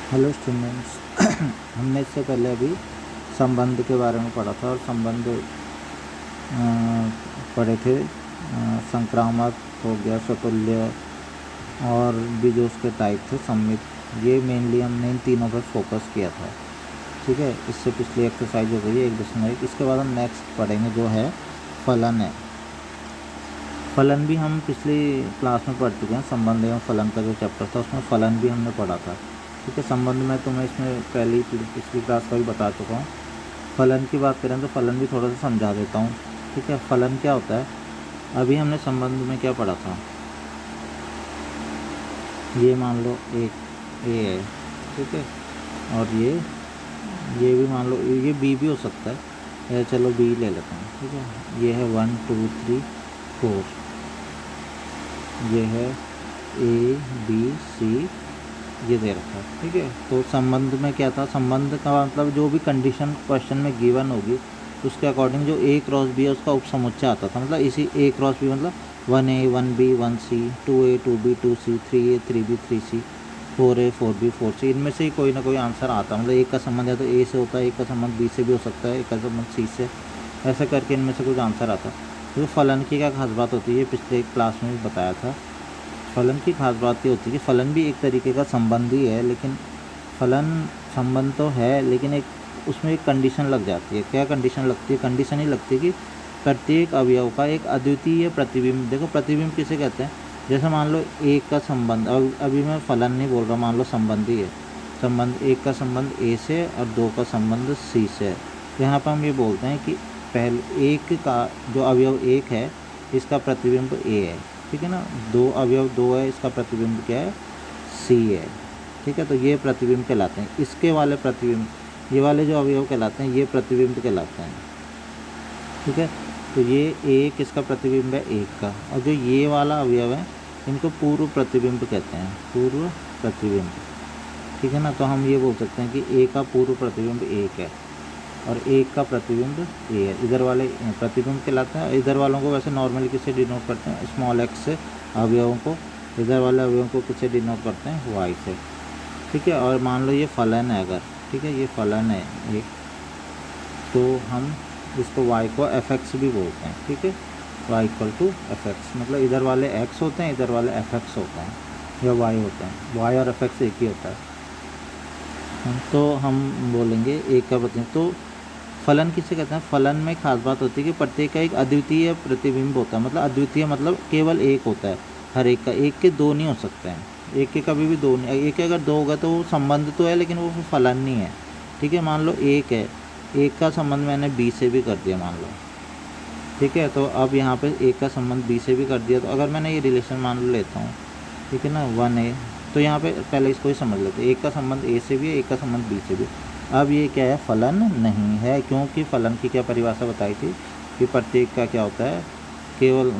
Hello students. हमने इससे पहले अभी संबंध के बारे में पढ़ा था और संबंध पढ़े थे। संक्रामक हो गया, स्वतुल्य और भी जो उसके टाइप थे सम्मित, ये मेनली हमने इन तीनों पर फोकस किया था। ठीक है, इससे पिछली एक्सरसाइज हो गई 1.1। इसके बाद हम नेक्स्ट पढ़ेंगे जो है फलन है। फलन भी हम पिछली क्लास में पढ़ चुके हैं। संबंध एवं फलन का जो चैप्टर था उसमें फलन भी हमने पढ़ा था। ठीक है, संबंध में तो मैं इसमें पहली पिछली क्लास का भी बता चुका हूँ। फलन की बात करें तो फलन भी थोड़ा सा समझा देता हूँ। ठीक है, फलन क्या होता है, अभी हमने संबंध में क्या पढ़ा था। ये मान लो एक ए है, ठीक है, और ये भी मान लो, ये बी भी हो सकता है, या चलो बी ले लेते हैं। ठीक है, ये है 1 2 3 4, ये है ए बी सी, ये दे रखा है। ठीक है, तो संबंध में क्या था, संबंध का मतलब जो भी कंडीशन क्वेश्चन में गिवन होगी उसके अकॉर्डिंग जो ए क्रॉस बी है उसका उपसमुच्चय आता था। मतलब इसी ए क्रॉस बी मतलब 1A 1B 1C 2A 2B 2C 3A 3B 3C 4A 4B 4C, इनमें से ही कोई ना कोई आंसर आता। मतलब एक का संबंध है तो ए से होता है, एक का संबंध बी से भी हो सकता है, एक का संबंध सी से, ऐसे करके इनमें से कुछ आंसर आता। तो फलन की क्या खास बात होती है, पिछले क्लास में भी बताया था। फलन की खास बात ये होती है कि फलन भी एक तरीके का संबंध ही है, लेकिन फलन संबंध तो है लेकिन एक उसमें एक कंडीशन लग जाती है। क्या कंडीशन लगती है, कंडीशन ही लगती है कि प्रत्येक अवयव का एक अद्वितीय प्रतिबिंब। देखो प्रतिबिंब किसे कहते हैं, जैसे मान लो एक का संबंध, अभी मैं फलन नहीं बोल रहा, मान लो संबंध ही है। संबंध एक का संबंध ए से और दो का संबंध सी से है। तो यहाँ पर हम ये बोलते हैं कि पहले एक का जो अवयव एक है इसका प्रतिबिंब ए है। ठीक है ना, दो अवयव दो है, इसका प्रतिबिंब क्या है, सी है। ठीक है, तो ये प्रतिबिंब कहलाते हैं। इसके वाले प्रतिबिंब, ये वाले जो अवयव कहलाते हैं ये प्रतिबिंब कहलाते हैं। ठीक है, तो ये एक इसका प्रतिबिंब है एक का, और जो ये वाला अवयव है इनको पूर्व प्रतिबिंब कहते हैं, पूर्व प्रतिबिंब। ठीक है ना, तो हम ये बोल सकते हैं कि ए का पूर्व प्रतिबिंब एक है और एक का प्रतिबिंब ए है। इधर वाले प्रतिबिंब कहलाते हैं। इधर वालों को वैसे नॉर्मली किससे डिनोट करते हैं, स्मॉल एक्स से अवयवों को। इधर वाले अवयवों को किससे डिनोट करते हैं, वाई से। ठीक है, और मान लो ये फलन है अगर, ठीक है, ये फलन है एक, तो हम इसको y को fx भी बोलते हैं। ठीक है, y इक्वल टू fx, मतलब इधर वाले x होते हैं, इधर वाले fx होते हैं, या y होते हैं। y और fx एक ही होता है। तो हम बोलेंगे एक का प्रतिबिंब। तो फलन किसे कहते हैं, फलन में खास बात होती है कि प्रत्येक का एक अद्वितीय प्रतिबिंब होता है। मतलब अद्वितीय मतलब केवल एक होता है हर एक का, एक के दो नहीं हो सकते हैं, एक के कभी भी दो नहीं। एक के अगर दो होगा तो वो संबंध तो है लेकिन वो फलन नहीं है। ठीक है, मान लो एक है, एक का संबंध मैंने बी से भी कर दिया मान लो। ठीक है, तो अब यहाँ पे एक का संबंध बी से भी कर दिया, तो अगर मैंने ये रिलेशन मान लो लेता हूँ, ठीक है ना, 1A, तो यहाँ पे पहले इसको ही समझ लेते हैं। एक का संबंध ए से भी है, एक का संबंध बी से भी। अब ये क्या है, फलन नहीं है, क्योंकि फलन की क्या परिभाषा बताई थी कि प्रत्येक का क्या होता है, केवल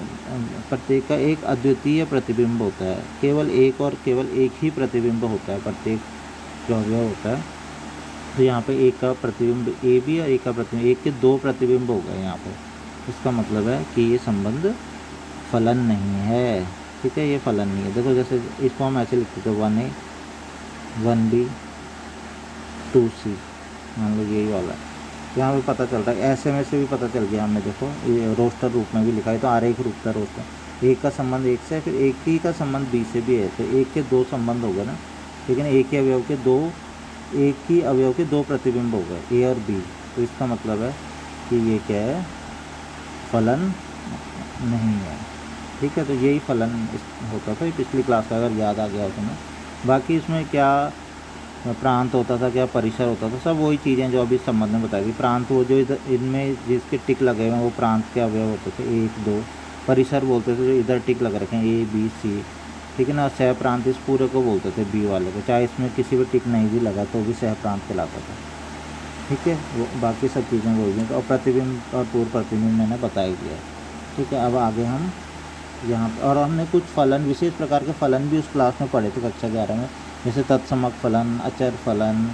प्रत्येक का एक अद्वितीय प्रतिबिंब होता है। केवल एक और केवल एक ही प्रतिबिंब होता है प्रत्येक जो अवयव होता है। तो यहाँ पे एक का प्रतिबिंब ए भी है, एक का प्रतिबिंब, एक के दो प्रतिबिंब हो गए यहाँ पे। इसका मतलब है कि ये संबंध फलन नहीं है। ठीक है, ये फलन नहीं है। देखो जैसे इसको हम ऐसे लिखते थे 1A 1B 2C, मान लो यही वाला है। तो यहाँ पे पता चल रहा है, ऐसे में से भी पता चल गया हमें। देखो ये रोस्टर रूप में भी लिखा है, तो आरेख रूप था रोस्टर। एक का संबंध एक से, फिर एक ही का संबंध बी से भी है, तो एक के दो संबंध हो गए ना। ठीक है ना, एक ही अवयव के दो, एक ही अवयव के दो प्रतिबिंब हो गए, ए और बी। तो इसका मतलब है कि ये क्या है, फलन नहीं है। ठीक है, तो यही फलन होता था पिछली क्लास का, अगर याद आ गया हो तो। मैं बाकी इसमें क्या प्रांत होता था, क्या परिसर होता था, सब वही चीज़ें जो अभी संबंध में बताई थी। प्रांत वो जो इधर इनमें जिसके टिक लगे हुए हैं वो प्रांत के अवयव होते थे, एक दो। परिसर बोलते थे जो इधर टिक लग रखे हैं, ए बी सी। ठीक है ना, सह प्रांत इस पूरे को बोलते थे, बी वाले को, चाहे इसमें किसी भी टिक नहीं भी लगा तो भी सह प्रांत कहलाता था। ठीक है, वो बाकी सब चीज़ें वही हैं। और प्रतिबिंब और पूर्व प्रतिबिंब मैंने बता ही दिया। ठीक है, अब आगे हम यहाँ पर, और हमने कुछ फलन, विशेष प्रकार के फलन भी उस क्लास में पढ़े थे कक्षा 11 में, जैसे तत्समक फलन, अचर फलन,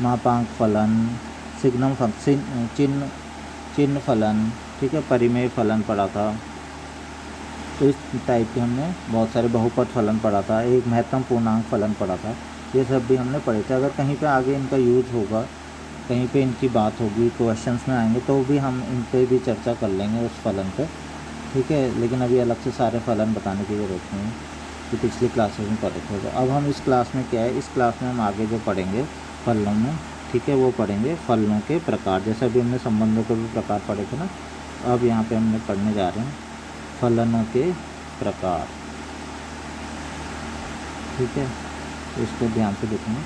मापांक फलन, सिग्नम चिन्ह चिन्ह फलन। ठीक है, परिमेय फलन पढ़ा था। तो इस टाइप के हमने बहुत सारे बहुपद फलन पढ़ा था, एक महत्तम पूर्णांक फलन पढ़ा था। ये सब भी हमने पढ़े थे। अगर कहीं पे आगे इनका यूज़ होगा, कहीं पे इनकी बात होगी, क्वेश्चंस में आएंगे, तो भी हम इन पे भी चर्चा कर लेंगे उस फलन पे, ठीक है। लेकिन अभी अलग से सारे फलन बताने की ज़रूरत नहीं है कि पिछली क्लासेस में पढ़े थे। तो अब हम इस क्लास में क्या है, इस क्लास में हम आगे जो पढ़ेंगे फलनों में, ठीक है, वो पढ़ेंगे फलनों के प्रकार। जैसे अभी हमने संबंधों के भी प्रकार पढ़े थे ना, अब यहाँ पे हमने पढ़ने जा रहे हैं फलनों के प्रकार, ठीक है। तो इसको ध्यान से देखेंगे।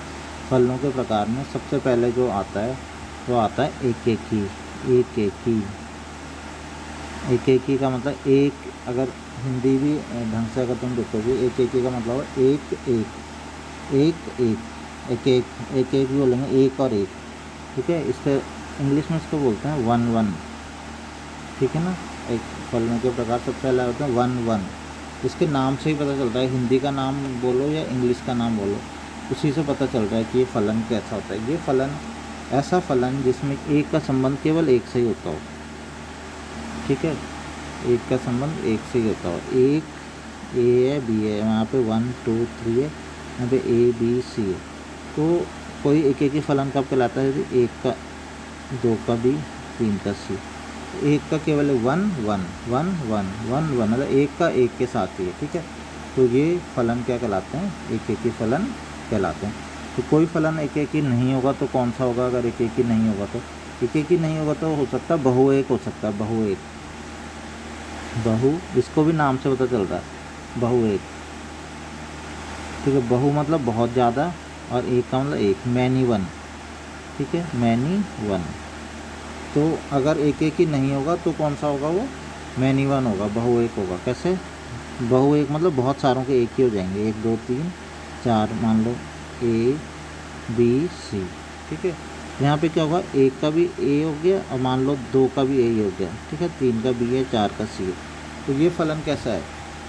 फलनों के प्रकार में सबसे पहले जो आता है वो आता है एकेकी। एकेकी, एकेकी का मतलब एक, अगर हिंदी भी ढंग से अगर तुम देखोगे, एकेकी का मतलब है एक एक, एक एक, एक एक, एक एक भी बोलेंगे, एक और एक, ठीक है। इसके इंग्लिश में इसको बोलते हैं वन वन, ठीक है ना। एक फलनों के प्रकार सबसे पहला होता है वन वन। इसके नाम से ही पता चलता है, हिंदी का नाम बोलो या इंग्लिश का नाम बोलो, उसी से पता चल रहा है कि ये फलन कैसा होता है। ये फलन ऐसा फलन जिसमें एक का संबंध केवल एक से ही होता हो, ठीक है। एक का संबंध एक से ही होता हो। एक ए है, बी है, यहाँ पे 1 2 3 है, यहाँ पे ए बी सी है। तो कोई एक ही फलन कब कहलाता है? एक का, दो का बी, तीन का सी। एक का केवल one one one one one one, मतलब एक का एक के साथ ही है, ठीक है। तो ये फलन क्या कहलाते हैं? एक ही फलन कहलाते हैं। तो कोई फलन एक ही नहीं होगा तो कौन सा होगा? अगर एक ही नहीं होगा तो, एक ही नहीं होगा तो हो सकता है बहु एक, हो सकता है बहु एक, बहु, इसको भी नाम से पता चल रहा है बहु एक, ठीक है। बहु मतलब बहुत ज़्यादा, और एक का मतलब एक, मैनी वन, ठीक है, मैनी वन। तो अगर एक ही नहीं होगा तो कौन सा होगा? वो मैनी वन होगा, बहु एक होगा। कैसे? बहु एक मतलब बहुत सारों के एक ही हो जाएंगे, 1 2 3 4, मान लो ए बी सी, ठीक है। यहाँ पे क्या होगा? एक का भी ए हो गया, और मान लो दो का भी ए ही हो गया, ठीक है, तीन का बी है, चार का सी है। तो ये फलन कैसा है?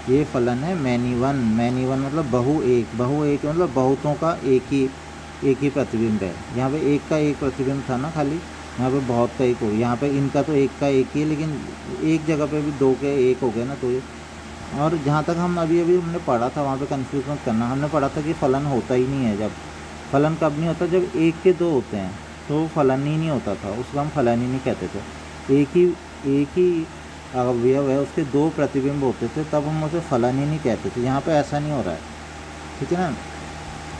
ये फलन है मैनी वन। मैनी वन मतलब बहु एक, बहु एक मतलब बहुतों का एक ही प्रतिबिंब है। यहाँ पे एक का एक प्रतिबिंब था ना खाली, यहाँ पे बहुत का एक हो गया। यहाँ पे इनका तो एक का एक ही है, लेकिन एक जगह पे भी दो के एक हो गए ना, तो ये। और जहाँ तक हम अभी हमने पढ़ा था, वहाँ पे कंफ्यूज मत करना, हमने पढ़ा था कि फलन होता ही नहीं है। जब फलन कब नहीं होता? जब एक के दो होते हैं तो फलन ही नहीं होता था, उसको हम फलन ही नहीं कहते थे। एक ही अवयव है, उसके दो प्रतिबिंब होते थे, तब हम उसे फलन ही नहीं कहते थे। यहाँ पे ऐसा नहीं हो रहा है, ठीक है ना।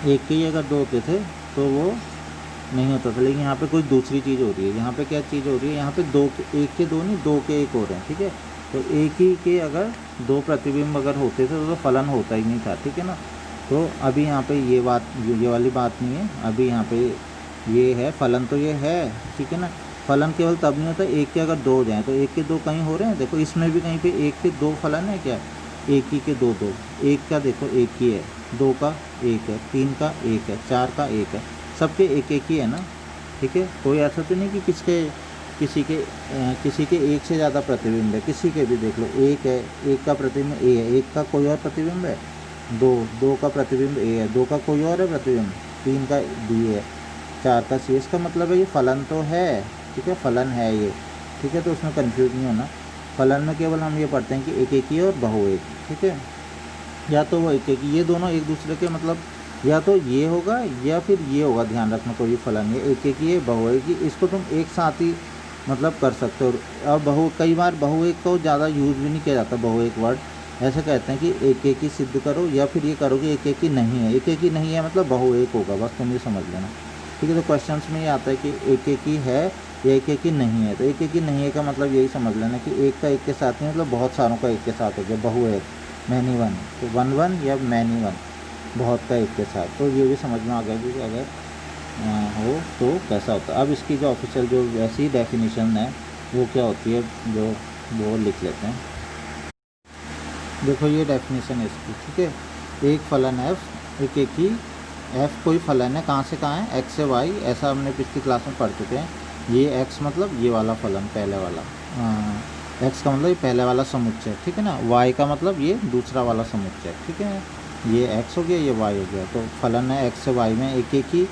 एक के ही अगर दो होते थे तो वो नहीं होता था, लेकिन यहाँ पे कोई दूसरी चीज़ हो रही है। यहाँ पे क्या चीज़ हो रही है? यहाँ पे दो के, एक के दो नहीं, दो के एक हो रहे हैं, ठीक है। तो एक ही के अगर दो प्रतिबिंब अगर होते थे तो फलन होता ही नहीं था, ठीक है ना। तो अभी यहाँ पे ये बात, ये वाली बात नहीं है। अभी यहाँ पे ये है फलन, तो ये है, ठीक है ना। फलन केवल तब नहीं होता एक के अगर दो हो जाएँ, तो एक के दो कहीं हो रहे हैं, देखो इसमें भी कहीं पे एक के दो फलन है क्या? एक ही के दो दो, एक का देखो एक ही है, दो का एक है, तीन का एक है, चार का एक है, सबके एक एक ही है ना, ठीक है। कोई ऐसा तो नहीं कि किसी के एक से ज़्यादा प्रतिबिंब है, किसी के भी देख लो, एक है, एक का प्रतिबिंब ए है, एक का कोई और प्रतिबिंब है, दो का प्रतिबिंब ए है, दो का कोई और है प्रतिबिंब, तीन का बी है, चार का सी। इसका मतलब है ये फलन तो है, ठीक है, फलन है ये, ठीक है। तो उसमें कन्फ्यूज नहीं होना। फलन में केवल हम ये पढ़ते हैं कि एक ही और बहु एक, ठीक है। या तो वो एक ही, ये दोनों एक दूसरे के मतलब, या तो ये होगा या फिर ये होगा, ध्यान रखना। कोई फलन ये एक ही है, बहु एक ही, इसको तुम एक साथ ही मतलब कर सकते हो। और कई बार बहु एक को ज़्यादा यूज़ भी नहीं किया जाता, बहु एक वर्ड। ऐसे कहते हैं कि एक ही सिद्ध करो, या फिर ये करो कि एक ही नहीं है। एक ही नहीं है मतलब बहु एक होगा, बस तुम ये समझ लेना, ठीक है। तो क्वेश्चंस में ये आता है कि एक ही है या एक ही नहीं है। तो एक ही नहीं है का मतलब यही समझ लेना कि एक का एक के साथ नहीं, मतलब बहुत सारों का एक के साथ हो गया, बहु एक, मैनी वन। तो वन वन या मैनी वन, बहुत का एक के साथ। तो ये भी समझ में आ गया कि अगर हो तो कैसा होता है। अब इसकी जो ऑफिशियल जो वैसी डेफिनेशन है वो क्या होती है, जो वो लिख लेते हैं। देखो ये डेफिनेशन है इसकी, ठीक है। एक फलन एफ, एक ही एफ कोई फलन है, कहाँ से कहाँ है? एक्स से वाई, ऐसा हमने पिछली क्लास में पढ़ चुके हैं। ये एक्स मतलब ये वाला फलन, पहले वाला, एक्स का मतलब ये पहले वाला समुच्चय, ठीक है ना। वाई का मतलब ये दूसरा वाला समुच्चय, ठीक है। ये एक्स हो गया, ये वाई हो गया। तो फलन है एक्स से वाई में एक ही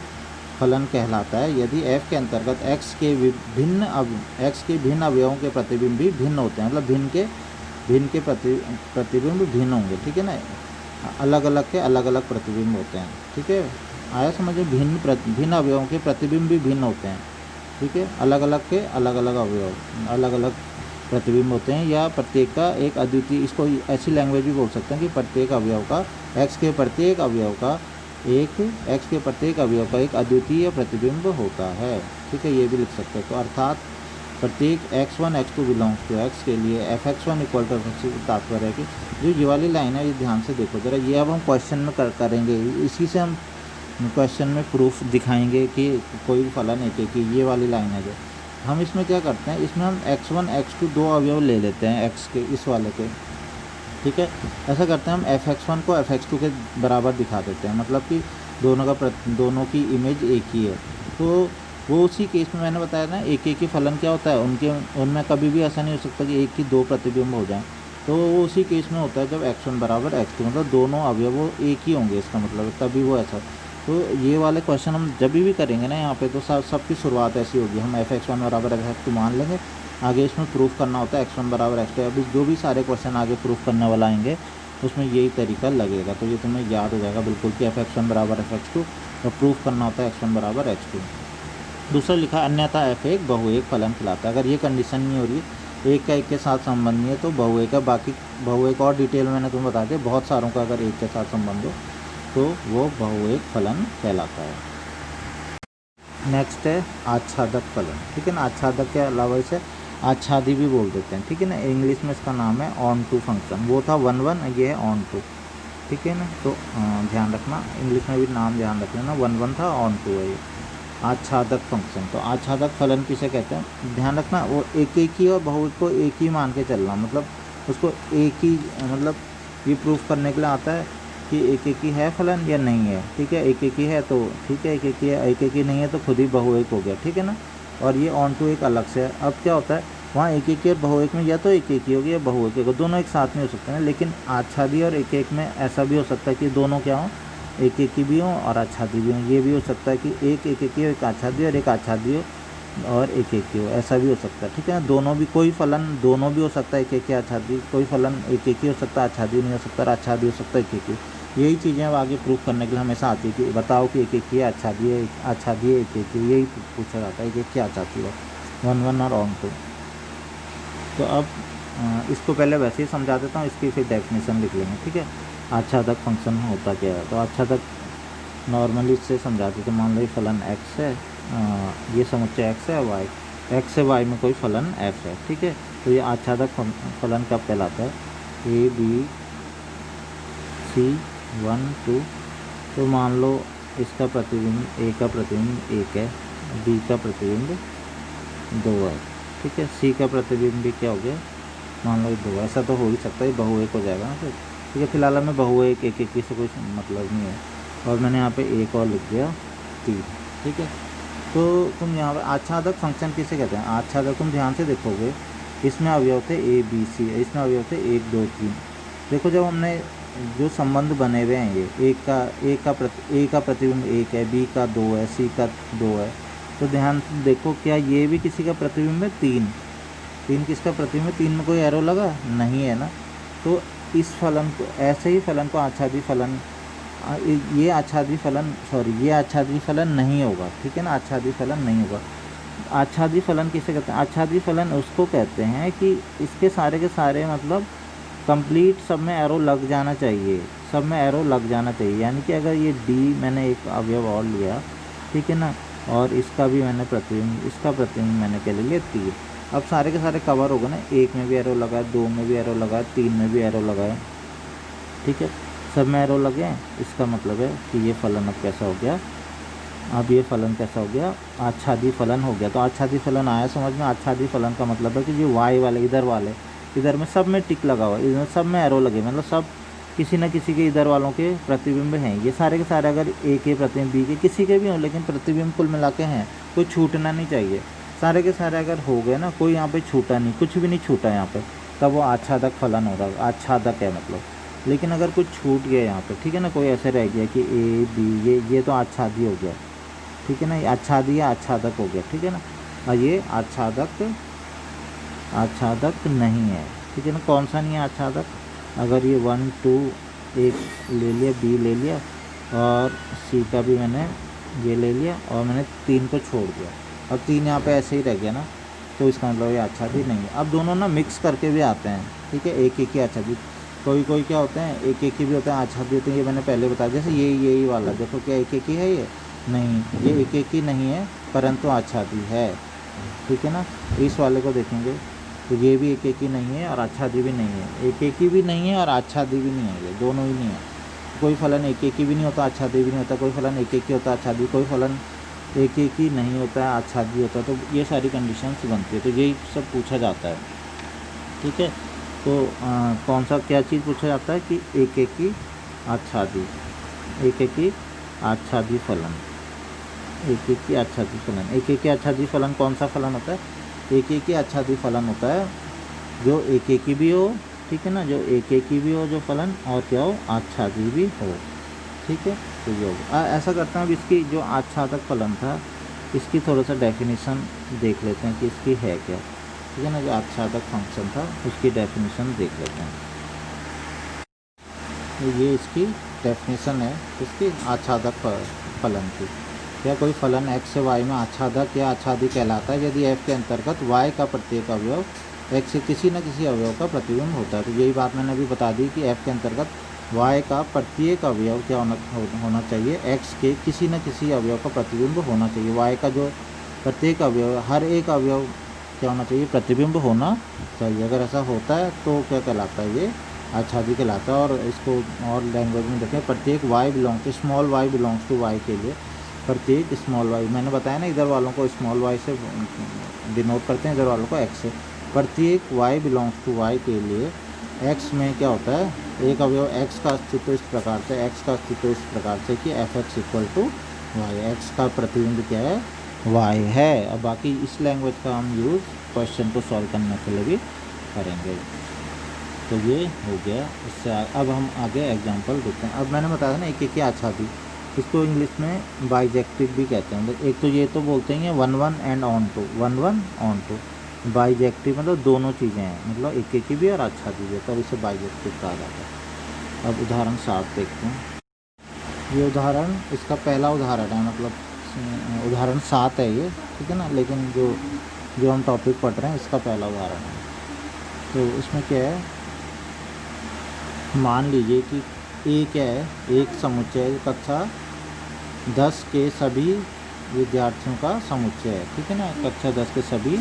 फलन कहलाता है यदि एफ के अंतर्गत एक्स के भिन्न अवयवों के प्रतिबिंब भी भिन्न होते हैं, मतलब भिन्न के प्रतिबिंब भिन्न होंगे, ठीक है ना। अलग अलग के अलग अलग प्रतिबिंब होते हैं, ठीक है। आया समझ में? भिन्न अवयवों के प्रतिबिंब भी भिन्न होते हैं, ठीक है। अलग अलग के अलग अलग अवयव, अलग अलग प्रतिबिंब होते हैं, या प्रत्येक का एक अद्वितीय, इसको ऐसी लैंग्वेज भी बोल सकते हैं कि प्रत्येक अवयव का एक्स के प्रत्येक अवयव का एक अद्वितीय प्रतिबिंब होता है, ठीक है। ये भी लिख सकते हैं। तो अर्थात प्रत्येक x1 x2 belongs to x के लिए fx1 इक्वल टू fx2 तात्पर्य है कि जो ये वाली लाइन है, ये ध्यान से देखो ज़रा, ये अब हम क्वेश्चन में करेंगे, इसी से हम क्वेश्चन में प्रूफ दिखाएंगे कि कोई भी फलन है कि ये वाली लाइन है जो हम इसमें क्या करते हैं, इसमें हम x1 x2 दो अवयव ले लेते हैं x के, इस वाले के, ठीक है। ऐसा करते हैं हम fx1 को fx2 के बराबर दिखा देते हैं, मतलब कि दोनों की इमेज एक ही है। तो वो उसी केस में मैंने बताया ना, एक ही फलन क्या होता है, उनमें कभी भी ऐसा नहीं हो सकता कि एक ही दो प्रतिबिंब हो जाएं। तो वो उसी केस में होता है जब x1 बराबर x2, मतलब दोनों अवयव वो एक ही होंगे, इसका मतलब तभी वो ऐसा। तो ये वाले क्वेश्चन हम जब भी करेंगे ना यहाँ पे, तो सबकी शुरुआत ऐसी होगी, हम fx1 बराबर fx2 मान लेंगे, आगे इसमें प्रूफ करना होता है x1 बराबर x2। अभी जो भी सारे क्वेश्चन आगे प्रूफ करने वाला आएंगे उसमें यही तरीका लगेगा, तो ये तुम्हें याद हो जाएगा बिल्कुल कि fx1 बराबर fx2 और प्रूफ करना होता है x1 बराबर x2। दूसरा लिखा अन्यथा f एक बहुएक फलन कहलाता है। अगर ये कंडीशन नहीं हो रही है, एक का एक के साथ संबंध नहीं है, तो बहुएक है। बाकी बहुएक और डिटेल मैंने तुम्हें बता दिया, बहुत सारों का अगर एक के साथ संबंध हो तो वो बहुएक फलन कहलाता है। नेक्स्ट है आच्छादक फलन, ठीक है ना। आच्छादक के अलावा इसे आच्छादी भी बोल देते हैं, ठीक है ना। इंग्लिश में इसका नाम है ऑन टू फंक्शन। वो था 1 1, ये है ऑन टू, ठीक है ना। तो ध्यान रखना, इंग्लिश में भी नाम ध्यान रख लेना, 1 1 था, ऑन टू है ये आच्छादक फंक्शन। तो आच्छादक फलन किसे कहते हैं, ध्यान रखना, वो एक ही और बहुएक को एक ही मान के चलना, मतलब उसको एक ही, मतलब ये प्रूफ करने के लिए आता है कि एक ही है फलन या नहीं है, ठीक है। एक ही है तो ठीक है, एक ही है, एक ही नहीं है तो खुद ही बहुएक हो गया, ठीक है ना। और ये ऑन टू एक अलग से है। अब क्या होता है, वहाँ एक और बहुएक में या तो एक ही होगी या बहुएक होगा, दोनों एक साथ में हो सकते हैं। लेकिन आच्छादी और एक में ऐसा भी हो सकता है कि दोनों क्या हों, एक ही भी हों और आच्छादी भी हों। ये भी हो सकता है कि एक ही हो, एक आच्छादी, और एक आच्छादी हो और एक ही हो, ऐसा भी हो सकता है, ठीक है। दोनों भी, कोई फलन दोनों भी हो सकता है, एक आच्छादी, कोई फलन एक ही हो सकता है, आच्छादी नहीं हो सकता, और आच्छादी हो सकता है एक ही। यही चीज़ें अब आगे प्रूफ करने के लिए हमेशा आती है कि बताओ कि एक ही है, आच्छादी है, आच्छादी है, एक ही, यही पूछा जाता है कि क्या आच्छादी है, 1 1 और ऑन टू। तो अब इसको पहले वैसे ही समझा देता हूँ, इसकी फिर डेफिनेशन लिख लेंगे, ठीक है। आच्छादक फंक्शन होता क्या है, तो आच्छादक नॉर्मली इससे समझा देते, मान लो ये फलन x है, ये समुच्चय x है, x से y में कोई फलन f है, ठीक है। तो ये आच्छादक फलन कब कहलाता है, a b c 1 2। तो मान लो इसका प्रतिबिंब, a का प्रतिबिंब 1 है, b का प्रतिबिंब 2 है, ठीक है। c का प्रतिबिंब भी क्या हो गया, मान लो 2, ऐसा तो हो ही सकता है, बहुएक हो जाएगा ना फिर, ठीक है। फिलहाल हमें बहुएक एक से कोई मतलब नहीं है, और मैंने यहाँ पे एक और लिख दिया 3, ठीक है। तो तुम यहाँ पर आच्छादक फंक्शन किसे कहते हैं, आच्छादक तुम ध्यान से देखोगे, इसमें अवयव थे a b c, इसमें अवयव थे 1 2 3। देखो जब हमने जो संबंध बने हुए हैं, ये a का प्रतिबिंब 1 है, b का 2 है, c का 2 है, तो ध्यान देखो क्या ये भी किसी का प्रतिबिंब है, 3 किसका प्रतिबिंब है, 3 में कोई एरो लगा नहीं है ना। तो इस फलन को, ऐसे ही फलन को आच्छादी फलन, ये आच्छादी फलन नहीं होगा, ठीक है ना। आच्छादी फलन नहीं होगा। आच्छादी फलन किसे कहते हैं, आच्छादी फलन उसको कहते हैं कि इसके सारे के सारे मतलब कंप्लीट सब में एरो लग जाना चाहिए, सब में एरो लग जाना चाहिए। यानी कि अगर ये d मैंने एक अवयव और लिया, ठीक है ना, और इसका भी मैंने प्रतिबिंब, इसका प्रतिबिंब मैंने क्या ले लिया 3, अब सारे के सारे कवर हो गए ना, 1 में भी एरो लगा है, 2 में भी एरो लगा है, 3 में भी एरो लगा है, ठीक है, सब में एरो लगे। इसका मतलब है कि ये फलन अब कैसा हो गया, अब ये फलन कैसा हो गया, आच्छादी फलन हो गया। तो आच्छादी फलन आया समझ में। आच्छादी फलन का मतलब है कि जो y वाले इधर में सब में टिक लगा हुआ है, इधर सब में एरो लगे, मतलब सब किसी न किसी के इधर वालों के प्रतिबिंब हैं। ये सारे के सारे अगर a के प्रतिबिंब b के किसी के भी हों, लेकिन प्रतिबिंब कुल मिला के हैं, कोई छूटना नहीं चाहिए। सारे के सारे अगर हो गए ना, कोई यहाँ पे छूटा नहीं, कुछ भी नहीं छूटा यहाँ पे, तब वो आच्छादक फलन हो रहा है, आच्छादक है मतलब। लेकिन अगर कुछ छूट गया यहाँ पे, ठीक है ना, कोई ऐसे रह गया कि a b, ये तो आच्छादी हो गया, ठीक है ना, ये आच्छादी या आच्छादक हो गया, ठीक है ना। और ये आच्छादक नहीं है, ठीक है ना। कौन सा नहीं है आच्छादक, अगर ये 1 2 एक ले लिया, b ले लिया, और सी का भी मैंने ये ले लिया और मैंने 3 को छोड़ दिया। अब 3 यहाँ पे ऐसे ही रह गया ना, तो इसका मतलब ये आच्छादित नहीं है। अब दोनों ना मिक्स करके भी आते हैं, ठीक है, एक एक ही आच्छादित। कोई कोई क्या होते हैं, एक एक ही भी होते हैं आच्छादित होते हैं। ये मैंने पहले बताया, जैसे यही वाला देखो, क्या एक एक ही है ये? नहीं, ये एक एक ही नहीं है, परंतु आच्छादित है, ठीक है ना। इस वाले को देखेंगे तो ये भी एक एक ही नहीं है और आच्छादित भी नहीं है, एक एक ही भी नहीं है और आच्छादित भी नहीं है, ये दोनों ही नहीं है। कोई फलन एक एक ही भी नहीं होता, आच्छादित भी नहीं होता, कोई फलन एक एक ही होता, आच्छादित, कोई फलन एक एक ही नहीं होता है, आच्छादित होता है। तो ये सारी कंडीशंस बनती है, तो यही सब पूछा जाता है, ठीक है। तो कौन सा क्या चीज़ पूछा जाता है कि एक एक ही आच्छादित, एक एक ही आच्छादित फलन, एक एक ही आच्छादित फलन। एक एक ही आच्छादित फलन कौन सा फलन होता है? एक एक ही आच्छादित फलन होता है जो एक एक ही भी हो, ठीक है ना, जो एक एक ही भी हो जो फलन, और क्या हो, आच्छादित भी हो, ठीक है। तो ये होगा। ऐसा करते हैं, अब इसकी जो आच्छादक फलन था इसकी थोड़ा सा डेफिनेशन देख लेते हैं कि इसकी है क्या, ठीक है ना। जो आच्छादक फंक्शन था उसकी डेफिनेशन देख लेते हैं। तो ये इसकी डेफिनेशन है इसकी आच्छादक फलन की। क्या कोई फलन x से y में आच्छादक या आच्छादित कहलाता है यदि f के अंतर्गत y का प्रत्येक अवयव x से किसी न किसी अवयव का प्रतिबिंब होता है। तो यही बात मैंने अभी बता दी कि f के अंतर्गत y का प्रत्येक अवयव क्या होना चाहिए, x के किसी न किसी अवयव का प्रतिबिंब होना चाहिए। y का जो प्रत्येक अवयव, हर एक अवयव क्या होना चाहिए, प्रतिबिंब होना चाहिए। अगर ऐसा होता है तो क्या कहलाता है, ये आच्छादित कहलाता है। और इसको और लैंग्वेज में देखें, प्रत्येक y belongs to small y belongs to y के लिए, प्रत्येक स्मॉल y, मैंने बताया ना इधर वालों को स्मॉल y से डिनोट करते हैं, इधर वालों को x से। प्रत्येक y बिलोंग्स टू y के लिए x में क्या होता है, एक अवयव x का अस्तित्व इस प्रकार से, x का अस्तित्व इस प्रकार से कि f(x) = y, x का प्रतिबिंब क्या है, y है। अब बाकी इस लैंग्वेज का हम यूज़ क्वेश्चन को सॉल्व करने के लिए भी करेंगे। तो ये हो गया। इससे अब हम आगे एग्जांपल देखते हैं। अब मैंने बताया था ना एक एक ही आच्छादित, इसको इंग्लिश में बाइजेक्टिव भी कहते हैं। मतलब एक तो ये तो बोलते हैं 1 1 and onto, 1 1 onto. Bijective मतलब दोनों चीज़ें हैं, मतलब एक एक ही भी और आच्छादित भी, तब इसे बाइजेक्टिव कहा जाता है। अब उदाहरण 7 देखते हैं। ये उदाहरण, इसका पहला उदाहरण है, मतलब उदाहरण 7 है ये, ठीक है ना, लेकिन जो हम टॉपिक पढ़ रहे हैं इसका पहला उदाहरण है। तो इसमें क्या है, मान लीजिए कि ए क्या है, एक समुच्चय कक्षा 10 के सभी विद्यार्थियों का समुच्चय है, ठीक है ना। कक्षा 10 के सभी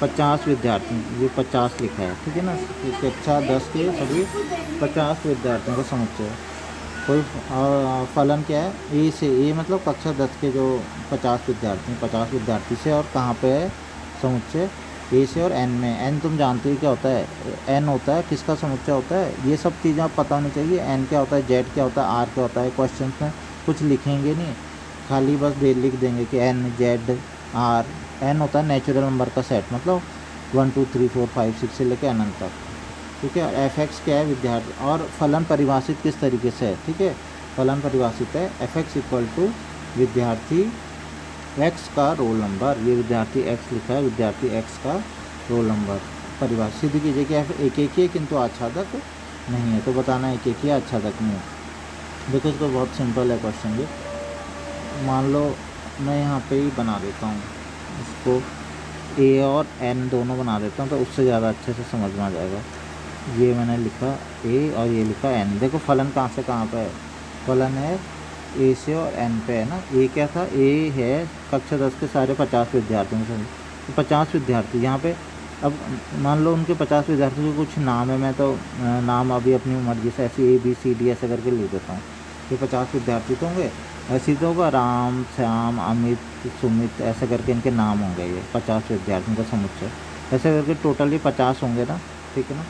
50 विद्यार्थी, ये 50 लिखा है, ठीक है ना। कक्षा 10 के सभी 50 विद्यार्थियों का समुच्चय है। कोई फलन क्या है, ए से, ए मतलब कक्षा 10 के जो 50 विद्यार्थी, 50 विद्यार्थी से, और कहाँ पे है समुच्चय, ए से और एन में। एन तुम जानते हो क्या होता है, एन होता है किसका समुच्चय होता है, ये सब चीज़ें आप पता होनी चाहिए। एन क्या होता है, जेड क्या होता है, आर क्या होता है। क्वेश्चन में कुछ लिखेंगे नहीं, खाली बस लिख देंगे कि एन, जेड, आर। एन होता है नेचुरल नंबर का सेट, मतलब 1 2 3 4 5 6 से लेकर अनंत तक, ठीक है। f(x) क्या है, विद्यार्थी। और फलन परिभाषित किस तरीके से है, ठीक है। फलन परिभाषित है f(x) = विद्यार्थी x का रोल नंबर। ये विद्यार्थी x लिखा है, विद्यार्थी x का रोल नंबर। परिभाषित सिद्ध कीजिए कि f एक एक ही है किंतु आच्छादक नहीं है। तो बताना एक एक ही आच्छादक नहीं है। देखो इसको बहुत सिंपल है क्वेश्चन ये। मान लो मैं यहाँ पे ही बना देता हूँ, इसको a और n दोनों बना देता हूँ, तो उससे ज़्यादा अच्छे से समझ में आ जाएगा। ये मैंने लिखा a और ये लिखा n। देखो फलन कहाँ से कहाँ पे है, फलन है a से और n पे है ना। a क्या था, a है कक्षा 10 के सारे 50 विद्यार्थियों से, तो 50 विद्यार्थी यहाँ पे। अब मान लो उनके 50 विद्यार्थियों के कुछ नाम है, मैं तो नाम अभी अपनी मर्जी से ऐसे ABCD ऐसे करके लिख देता हूँ। ये 50 विद्यार्थी तो होंगे, ऐसे तो होगा राम, श्याम, अमित, सुमित, ऐसे करके इनके नाम होंगे। ये 50 विद्यार्थियों का समुच्चय, ऐसे करके टोटल ये 50 होंगे ना, ठीक है ना।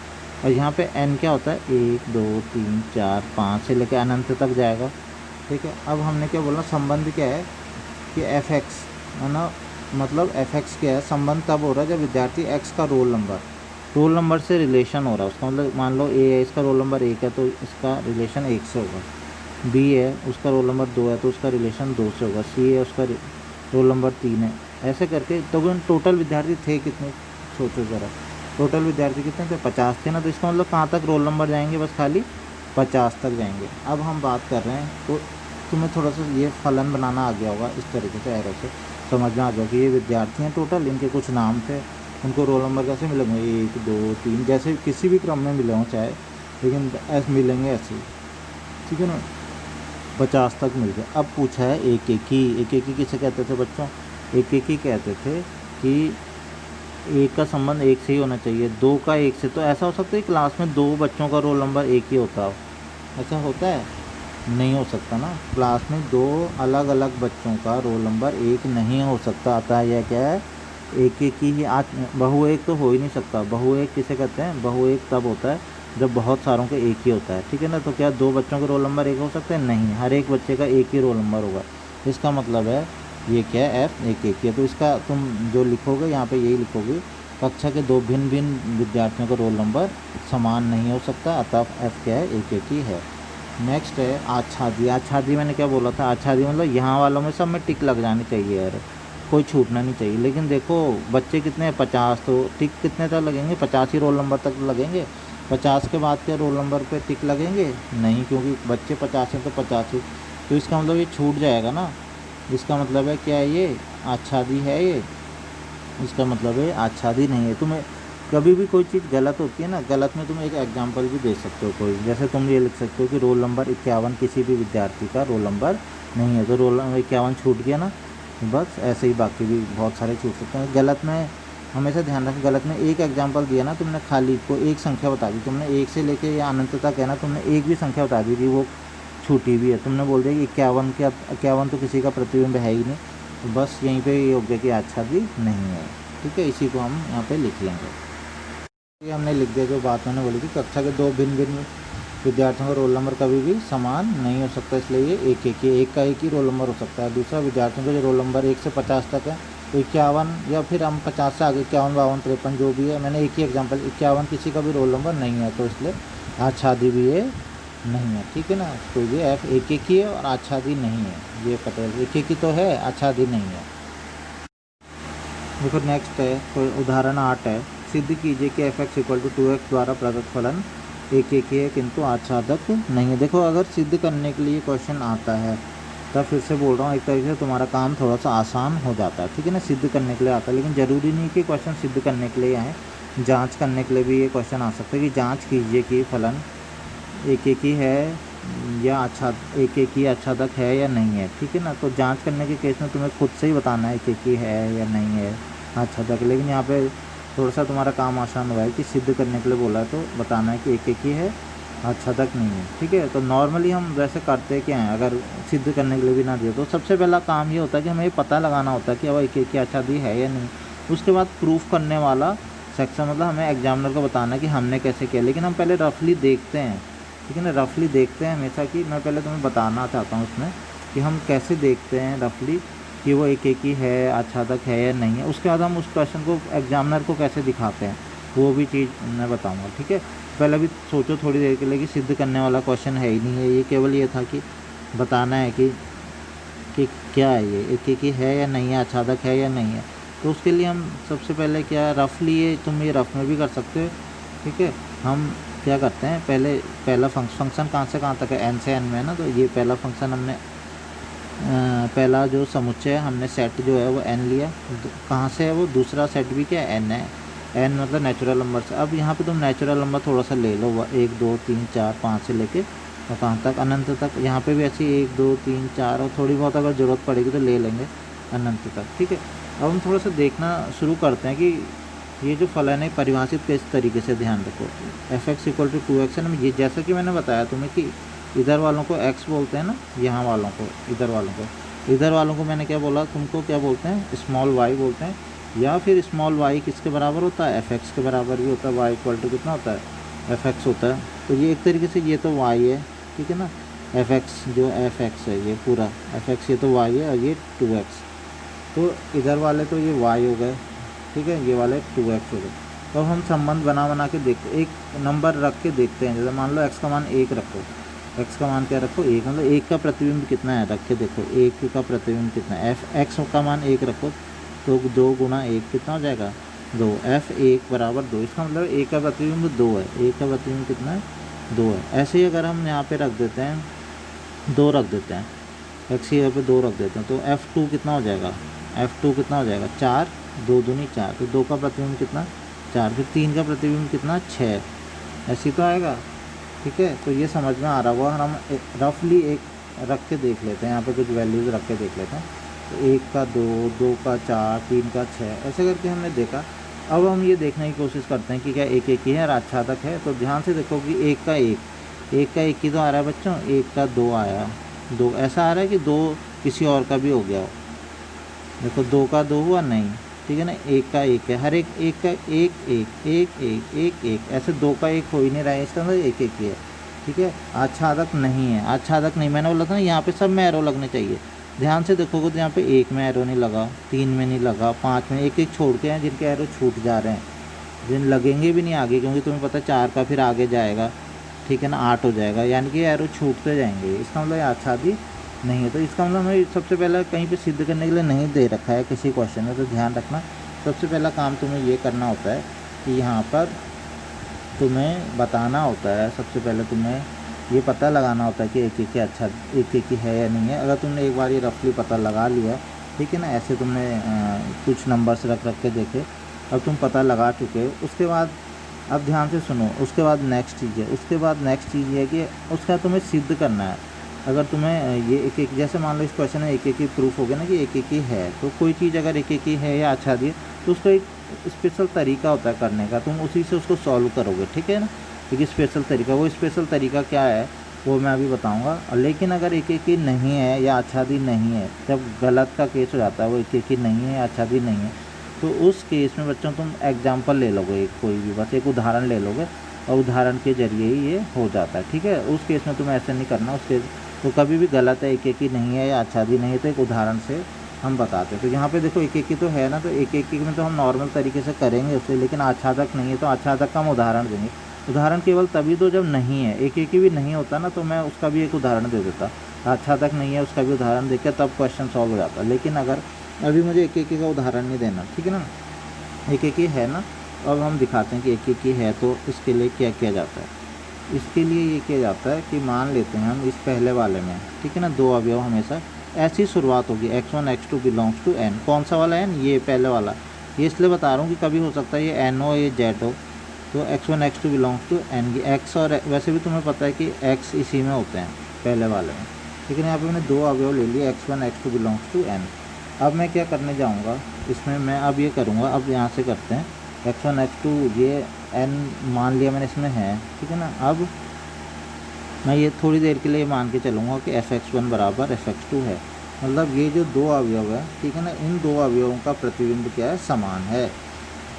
और यहाँ पे n क्या होता है, 1 2 3 4 5 से लेकर अनंत तक जाएगा, ठीक है। अब हमने क्या बोलना, संबंध क्या है कि f(x) है ना, मतलब f(x) क्या है, संबंध तब हो रहा है जब विद्यार्थी x का रोल नंबर से रिलेशन हो रहा है उसका। मतलब मान लो a है, इसका रोल नंबर 1 है तो इसका रिलेशन 1 से होगा। b है, उसका रोल नंबर 2 है तो उसका रिलेशन 2 से होगा। c है, उसका रोल नंबर 3 है, ऐसे करके। तो टोटल विद्यार्थी थे कितने, सोचो ज़रा, टोटल विद्यार्थी कितने थे, 50 थे ना। तो इसका मतलब कहाँ तक रोल नंबर जाएंगे, बस खाली 50 तक जाएंगे। अब हम बात कर रहे हैं तो तुम्हें थोड़ा सा ये फलन बनाना आ गया होगा इस तरीके से, एरो से समझ में आ गया कि ये विद्यार्थी हैं टोटल, इनके कुछ नाम थे, उनको रोल नंबर कैसे मिलेंगे 1 2 3 जैसे किसी भी क्रम में मिले हों चाहे, लेकिन ऐसे मिलेंगे ऐसे ही, ठीक है ना। 50 तक मिल गया। अब पूछा है एक एक ही किसे कहते थे बच्चों? एक ही कहते थे कि एक का संबंध एक से ही होना चाहिए, दो का एक से। तो ऐसा हो सकता है क्लास में 2 बच्चों का रोल नंबर एक ही होता हो? ऐसा होता है? नहीं हो सकता ना। क्लास में 2 अलग अलग बच्चों का रोल नंबर एक नहीं हो सकता। आता है यह क्या है? एक ही। आज बहु एक तो हो ही नहीं सकता। बहु एक किसे कहते हैं? बहु एक तब होता है जब बहुत सारों का एक ही होता है, ठीक है ना। तो क्या 2 बच्चों के रोल नंबर एक हो सकते हैं? नहीं, हर एक बच्चे का एक ही रोल नंबर होगा। इसका मतलब है ये क्या है? एफ एक ही है। तो इसका तुम जो लिखोगे यहाँ पे यही लिखोगे, कक्षा के 2 भिन्न भिन्न विद्यार्थियों का रोल नंबर समान नहीं हो सकता, अतः एफ क्या है? एक ही है। नेक्स्ट है आच्छादी। आच्छादी मैंने क्या बोला था? आच्छादी मतलब यहाँ वालों में सब में टिक लग जानी चाहिए यार, कोई छूटना नहीं चाहिए। लेकिन देखो बच्चे कितने हैं? 50, तो टिक कितने तक लगेंगे? 50 ही रोल नंबर तक लगेंगे। 50 के बाद क्या रोल नंबर पे टिक लगेंगे? नहीं, क्योंकि बच्चे 50 हैं तो 50 ही। तो इसका मतलब ये छूट जाएगा ना। इसका मतलब है क्या है? ये आच्छादी है ये। इसका मतलब है आच्छादी नहीं है। तुम्हें कभी भी कोई चीज़ गलत होती है ना, गलत में तुम एक एग्जांपल भी दे सकते हो कोई। जैसे तुम ये लिख सकते हो कि रोल नंबर 51 किसी भी विद्यार्थी का रोल नंबर नहीं है, तो रोल नंबर 51 छूट गया ना। बस ऐसे ही बाकी भी बहुत सारे छूट सकते हैं। गलत में हमेशा ध्यान रखें, गलत में एक एग्जाम्पल दिया ना तुमने, खाली को एक संख्या बता दी तुमने, 1 से लेके या अनंत तक है ना, तुमने एक भी संख्या बता दी थी वो छूटी भी है। तुमने बोल दिया कि 51 क्या 51 तो किसी का प्रतिबिंब है ही नहीं, तो बस यहीं पे ये हो गया कि आच्छादी नहीं है, ठीक है। इसी को हम यहाँ पे लिख लेंगे। ये हमने लिख दिया जो बात मैंने बोली थी, कक्षा के 2 भिन्न भिन्न विद्यार्थियों का रोल नंबर कभी भी समान नहीं हो सकता, इसलिए ये एक का एक ही रोल नंबर हो सकता है। दूसरा, विद्यार्थियों का जो रोल नंबर 1 से 50 तक है, तो 51 या फिर हम 50 से आगे 51 52 53 जो भी है, मैंने एक ही एग्जांपल 51 किसी का भी रोल नंबर नहीं है, तो इसलिए आच्छादी भी ये नहीं है, ठीक है ना। तो ये एफ एक ही है और आच्छादी नहीं है, ये पता है। एक ही तो है, आच्छादी नहीं है। देखो नेक्स्ट है कोई उदाहरण 8 है। सिद्ध कीजिए कि F x equal to 2x द्वारा प्रदत्त फलन एक ही है किंतु आच्छादक नहीं है। देखो अगर सिद्ध करने के लिए क्वेश्चन आता है, तब फिर से बोल रहा हूँ, एक तरीके से तुम्हारा काम थोड़ा सा आसान हो जाता है, ठीक है ना। सिद्ध करने के लिए आता है, लेकिन ज़रूरी नहीं कि क्वेश्चन सिद्ध करने के लिए आए, जांच करने के लिए भी ये क्वेश्चन आ सकता है कि जांच कीजिए कि फलन एक ही है या एक ही आच्छादक है या नहीं है, ठीक है ना। तो जांच करने के केस में तुम्हें खुद से ही बताना है एक ही है या नहीं है आच्छादक। लेकिन यहाँ पे थोड़ा सा तुम्हारा काम आसान हुआ है कि सिद्ध करने के लिए बोला है, तो बताना है कि एक ही है, आच्छादक नहीं है, ठीक है। तो नॉर्मली हम वैसे करते क्या हैं, अगर सिद्ध करने के लिए भी ना दिए तो सबसे पहला काम ये होता है कि हमें ये पता लगाना होता है कि अब एक ही आच्छादी है या नहीं। उसके बाद प्रूफ करने वाला सेक्शन, मतलब हमें एग्जामिनर को बताना है कि हमने कैसे किया। लेकिन हम पहले रफली देखते हैं, ठीक है ना, रफली देखते हैं हमेशा। कि मैं पहले तुम्हें बताना चाहता हूँ उसमें कि हम कैसे देखते हैं रफली कि वो एक ही है, आच्छादक है या नहीं है। उसके बाद हम उस क्वेश्चन को एग्जामिनर को कैसे दिखाते हैं वो भी चीज़ मैं बताऊंगा, ठीक है। पहले भी सोचो थोड़ी देर के लिए कि सिद्ध करने वाला क्वेश्चन है ही नहीं है, ये केवल ये था कि बताना है कि क्या है ये एक ही है या नहीं है, आच्छादक है या नहीं है। तो उसके लिए हम सबसे पहले क्या रफली, ये तुम ये रफ में भी कर सकते हो, ठीक है। हम क्या करते हैं, पहले पहला फंक्शन कहाँ से कहाँ तक है, एन से एन में है ना। तो ये पहला फंक्शन हमने पहला जो समुच्चय हमने सेट जो है वो एन लिया, कहाँ से है वो, दूसरा सेट भी क्या है, एन है। एन मतलब नेचुरल नंबर से। अब यहाँ पे तुम नेचुरल नंबर थोड़ा सा ले लो, 1 2 3 4 5 से लेके और कहाँ तक, अनंत तक। यहाँ पे भी ऐसी 1 2 3 4 और थोड़ी बहुत अगर ज़रूरत पड़ेगी तो ले लेंगे अनंत तक, ठीक है। अब हम थोड़ा सा देखना शुरू करते हैं कि ये जो फलन है परिभाषित किस तरीके से, ध्यान रखो। F x equal to 2x है ना, ये जैसा कि मैंने बताया तुम्हें कि इधर वालों को x बोलते हैं ना, यहाँ वालों को, इधर वालों को मैंने क्या बोला तुमको, क्या बोलते हैं, स्मॉल y बोलते हैं। या फिर स्मॉल y किसके बराबर होता है, एफ एक्स के बराबर ही होता है। y इक्वल टू कितना होता है, एफ एक्स होता है। तो ये एक तरीके से ये तो y है, ठीक है ना। एफ एक्स जो एफ एक्स है ये पूरा एफ एक्स, ये तो y है और ये 2x। तो इधर वाले तो ये y हो गए, ठीक है, ये वाले 2x हो गए। तो हम संबंध बना के देखते, एक नंबर रख के देखते हैं। जैसे मान लो x का मान 1 रखो, x का मान क्या रखो 1, मतलब 1 का प्रतिबिंब कितना है रख के देखो, 1 का प्रतिबिंब कितना है। x का मान 1 रखो तो 2 गुणा 1 कितना हो जाएगा, 2। f 1 बराबर 2, इसका मतलब 1 का प्रतिबिंब 2 है, 1 का प्रतिबिंब कितना है, 2 है। ऐसे ही अगर हम यहाँ पे रख देते हैं 2 रख देते हैं, एक्स की जगह पे 2 रख देते हैं, तो F2 कितना हो जाएगा, F2 कितना हो जाएगा 4, 2 दूनी 4, तो 2 का प्रतिबिंब कितना 4, फिर 3 का प्रतिबिंब कितना 6, ऐसी तो आएगा। ठीक है, तो ये समझ में आ रहा होगा। हम रफली एक रख के देख लेते हैं, यहाँ पे कुछ वैल्यूज़ रख के देख लेते हैं। तो 1 का 2, 2 का 4, 3 का 6, ऐसे करके हमने देखा। अब हम ये देखने की कोशिश करते हैं कि क्या एक एक ही है और आच्छादक है। तो ध्यान से देखो कि 1 का 1 ही तो आ रहा है बच्चों, 1 का 2 आया, 2 ऐसा आ रहा है कि 2 किसी और का भी हो गया हो। देखो 2 का 2 हुआ नहीं, ठीक है ना, 1 का 1 है, हर एक का 1 ऐसे 2 का 1 हो ही नहीं रहा है, इसका मतलब 1 ही है। ठीक है, आच्छादक नहीं है, आच्छादक नहीं, मैंने बोला था ना यहाँ पे सब में एरो लगने चाहिए। ध्यान से देखोगे तो यहाँ पे 1 में एरो नहीं लगा, 3 में नहीं लगा, 5 में, एक छोड़ के हैं जिनके एरो छूट जा रहे हैं, जिन लगेंगे भी नहीं आगे, क्योंकि तुम्हें पता है 4 का फिर आगे जाएगा, ठीक है ना, 8 हो जाएगा, यानी कि एरो छूटते जाएंगे, इसका मतलब आच्छादी नहीं है। तो इसका मतलब हमें सबसे पहले कहीं पे सिद्ध करने के लिए नहीं दे रखा है किसी क्वेश्चन में, तो ध्यान रखना। सबसे पहला काम तुम्हें ये करना होता है कि यहाँ पर तुम्हें बताना होता है, सबसे पहले तुम्हें ये पता लगाना होता है कि एक एक ही है या नहीं है। अगर तुमने एक बार ये रफली पता लगा लिया, ठीक है ना, ऐसे तुमने कुछ नंबर्स रख के देखे, अब तुम पता लगा चुके हो, उसके बाद अब ध्यान से सुनो, उसके बाद नेक्स्ट चीज़ ये है कि उसका तुम्हें सिद्ध करना है। अगर तुम्हें ये एक जैसे मान लो इस क्वेश्चन में एक ही प्रूफ हो गया ना कि एक ही है, तो कोई चीज़ अगर एक ही है या आच्छादी है तो उसका एक स्पेशल तरीका होता है करने का, तुम उसी से उसको सॉल्व करोगे। ठीक है ना, एक स्पेशल तरीका, वो स्पेशल तरीका क्या है वो मैं अभी बताऊंगा। लेकिन अगर एक ही नहीं है या आच्छादी नहीं है, जब गलत का केस हो जाता है, वो एक ही नहीं है, आच्छादी नहीं है, तो उस केस में बच्चों तुम एग्जाम्पल ले लोगे, एक कोई भी, बस एक उदाहरण ले लोगे और उदाहरण के जरिए ही ये हो जाता है। ठीक है, उस केस में तुम्हें ऐसे नहीं करना, उस केस तो कभी भी गलत है, एक ही नहीं है या आच्छादी नहीं है, तो एक उदाहरण से हम बताते हैं। तो यहाँ पे देखो एक ही तो है ना, तो एक ही में तो हम नॉर्मल तरीके से करेंगे उससे, लेकिन आच्छादक नहीं है तो आच्छादक का हम उदाहरण देंगे। उदाहरण केवल तभी तो जब नहीं है, एक ही भी नहीं होता ना, तो मैं उसका भी एक उदाहरण दे देता, आच्छादक नहीं है उसका भी उदाहरण देकर तब क्वेश्चन सॉल्व हो जाता। लेकिन अगर अभी मुझे एक का उदाहरण नहीं देना, ठीक है ना, एक ही है ना, अब हम दिखाते हैं कि एक ही है, तो इसके लिए क्या किया जाता है। इसके लिए ये किया जाता है कि मान लेते हैं हम इस पहले वाले में, ठीक है ना, 2 अवयव हमेशा ऐसी शुरुआत होगी, x1 x2 belongs to n। कौन सा वाला n, ये पहले वाला, ये इसलिए बता रहा हूँ कि कभी हो सकता है ये n हो ये z हो, तो x1 x2 belongs to n, ये x और वैसे भी तुम्हें पता है कि x इसी में होते हैं पहले वाले में। लेकिन यहाँ पे मैंने 2 अवयव ले लिए, x1 x2 belongs to n। अब मैं क्या करने जाऊँगा इसमें, मैं अब ये करूँगा, अब यहाँ से करते हैं x1 x2, ये n मान लिया मैंने इसमें है, ठीक है ना। अब मैं ये थोड़ी देर के लिए मान के चलूँगा कि fx1 बराबर fx2 है, मतलब ये जो 2 अवयव है, ठीक है ना, इन 2 अवयवों का प्रतिबिंब क्या है, समान है।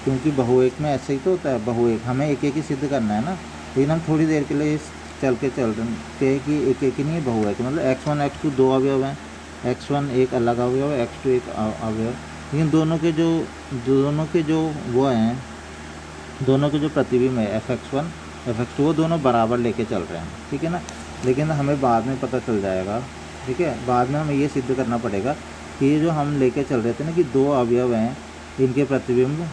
क्योंकि बहुएक में ऐसे ही तो होता है, बहुएक हमें एक ही सिद्ध करना है ना, लेकिन हम थोड़ी देर के लिए चल के कि एक ही नहीं है, बहुएक मतलब x1 x2 2 अवयव हैं, x1 एक अलग अवयव है, x2 एक अवयव, लेकिन दोनों के जो वो हैं, दोनों के जो प्रतिबिंब है fx1 fx2 वो दोनों बराबर लेके चल रहे हैं, ठीक है ना। लेकिन हमें बाद में पता चल जाएगा, ठीक है, बाद में हमें ये सिद्ध करना पड़ेगा कि ये जो हम लेके चल रहे थे ना कि 2 अवयव हैं, इनके प्रतिबिंब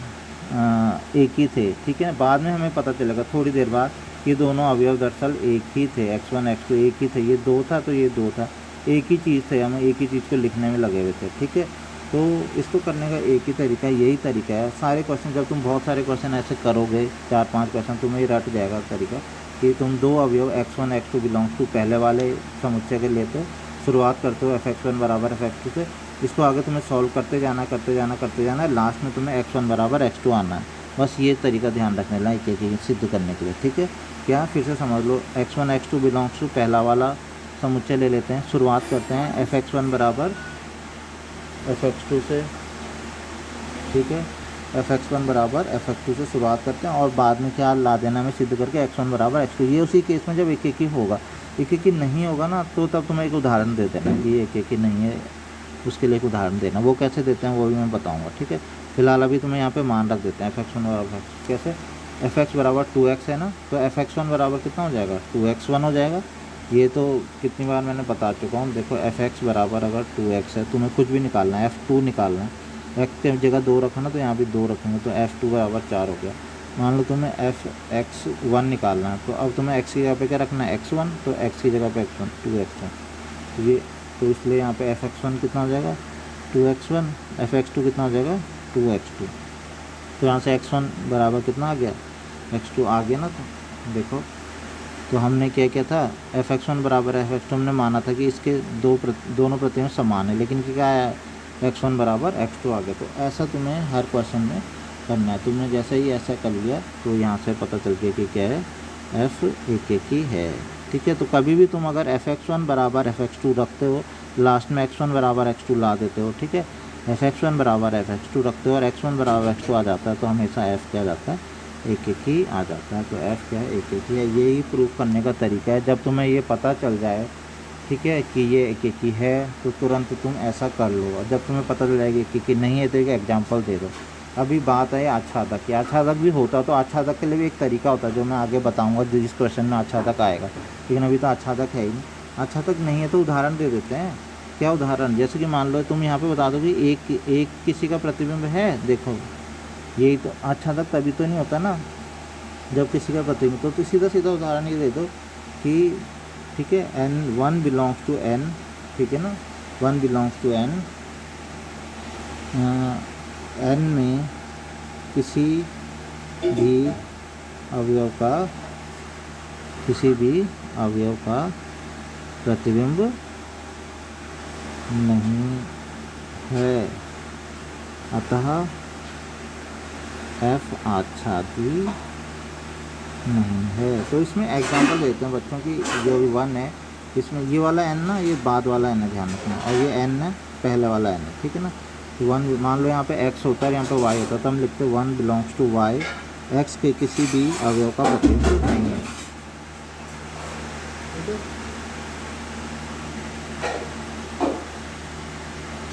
एक ही थे, ठीक है। बाद में हमें पता चलेगा थोड़ी देर बाद ये दोनों अवयव दरअसल एक ही थे, x1 x2 एक ही थे, ये 2 था तो ये 2 था, एक ही चीज़ थे, हम एक ही चीज़ को लिखने में लगे हुए थे, ठीक है। तो इसको करने का एक ही तरीका, यही तरीका है। सारे क्वेश्चन जब तुम बहुत सारे क्वेश्चन ऐसे करोगे, 4-5 क्वेश्चन, तुम्हें रट जाएगा तरीका कि तुम 2 अवयव x1 x2 बिलोंग्स टू पहले वाले समुच्चय के लेते हो, शुरुआत करते हो fx1 बराबर fx2 से, इसको आगे तुम्हें सॉल्व करते जाना, लास्ट में तुम्हें x1 बराबर x2 आना है। बस ये तरीका ध्यान रखने ला एक सिद्ध करने के लिए, ठीक है। क्या फिर से समझ लो, x1 x2 बिलोंग्स टू पहला वाला समुच्चय ले लेते हैं, शुरुआत करते हैं fx1 बराबर fx2 से, ठीक है, fx1 बराबर fx2 से शुरुआत करते हैं और बाद में क्या ला देना हमें सिद्ध करके x1 बराबर x2। ये उसी केस में जब एक ही होगा, एक ही नहीं होगा ना, तो तब तुम्हें एक उदाहरण दे देना कि ये एक ही नहीं है, उसके लिए एक उदाहरण देना। वो कैसे देते हैं वो भी मैं बताऊंगा, ठीक है। फिलहाल अभी तुम्हें यहाँ पे मान रख देते हैं fx1 बराबर कैसे, fx बराबर 2x है ना, तो fx1 बराबर कितना हो जाएगा, 2x1 हो जाएगा। ये तो कितनी बार मैंने बता चुका हूँ। देखो fx बराबर अगर 2x है, तुम्हें कुछ भी निकालना है, f2 निकालना है, x की जगह 2 रखा ना, तो यहाँ भी 2 रखेंगे, तो f2 बराबर 4 हो गया। मान लो तुम्हें fx1 निकालना है, तो अब तुम्हें x की जगह पे क्या रखना है, x1, तो x की जगह पे x1 2x1, तो इसलिए यहाँ पे f(x1) कितना हो जाएगा 2x1, f(x2) कितना हो जाएगा 2x2। तो यहाँ से x1 बराबर कितना आ गया x2 आ गया ना। तो देखो तो हमने क्या किया था f(x1) बराबर f(x2) हमने माना था कि इसके दोनों प्रतिबिंब समान है, लेकिन क्या आया x1 बराबर x2 आ गया। तो ऐसा तुम्हें हर क्वेश्चन में करना है। तुमने जैसे ही ऐसा कर लिया तो यहाँ से पता चल गया कि क्या है f एक ही है। ठीक है, तो कभी भी तुम अगर f(x1) बराबर f(x2) रखते हो, लास्ट में x1 बराबर x2 ला देते हो, ठीक है, f(x1) बराबर f(x2) रखते हो और x1 बराबर x2 आ जाता है, तो हमेशा f क्या आ जाता है एक ही आ जाता है। तो f क्या है एक ही है। यही प्रूफ करने का तरीका है। जब तुम्हें ये पता चल जाए, ठीक है, कि ये एक ही है, तो तुरंत तुम ऐसा कर लो। और जब तुम्हें पता चल जाएगी कि नहीं है तो एक एग्जाम्पल दे दो। अभी बात है आच्छादक की। आच्छादक भी होता तो आच्छादक के लिए भी एक तरीका होता है जो मैं आगे बताऊंगा, जिस क्वेश्चन में आच्छादक आएगा, लेकिन अभी तो आच्छादक है ही नहीं। आच्छादक नहीं है तो उदाहरण दे देते हैं। क्या उदाहरण? जैसे कि मान लो तुम यहाँ पे बता दो कि एक किसी का प्रतिबिंब है। देखो यही तो आच्छादक तभी तो नहीं होता ना जब किसी का प्रतिबिंब। तो सीधा सीधा उदाहरण ये दे दो कि ठीक है n1 बिलोंग्स टू n, ठीक है ना, 1 बिलोंग्स टू n, n में किसी भी अवयव का प्रतिबिंब नहीं है, अतः f आच्छादी नहीं है। तो इसमें एग्जांपल देते हैं बच्चों की। जो भी 1 है इसमें ये वाला n ना, ये बाद वाला n है, ध्यान रखना, और ये n है पहले वाला n है, ठीक है ना। तो 1 मान लो यहाँ पे x होता है, यहाँ पे y होता है, तो हम लिखते हैं 1 बिलोंग्स टू y, x के किसी भी अवयव का प्रतिबिंब नहीं है।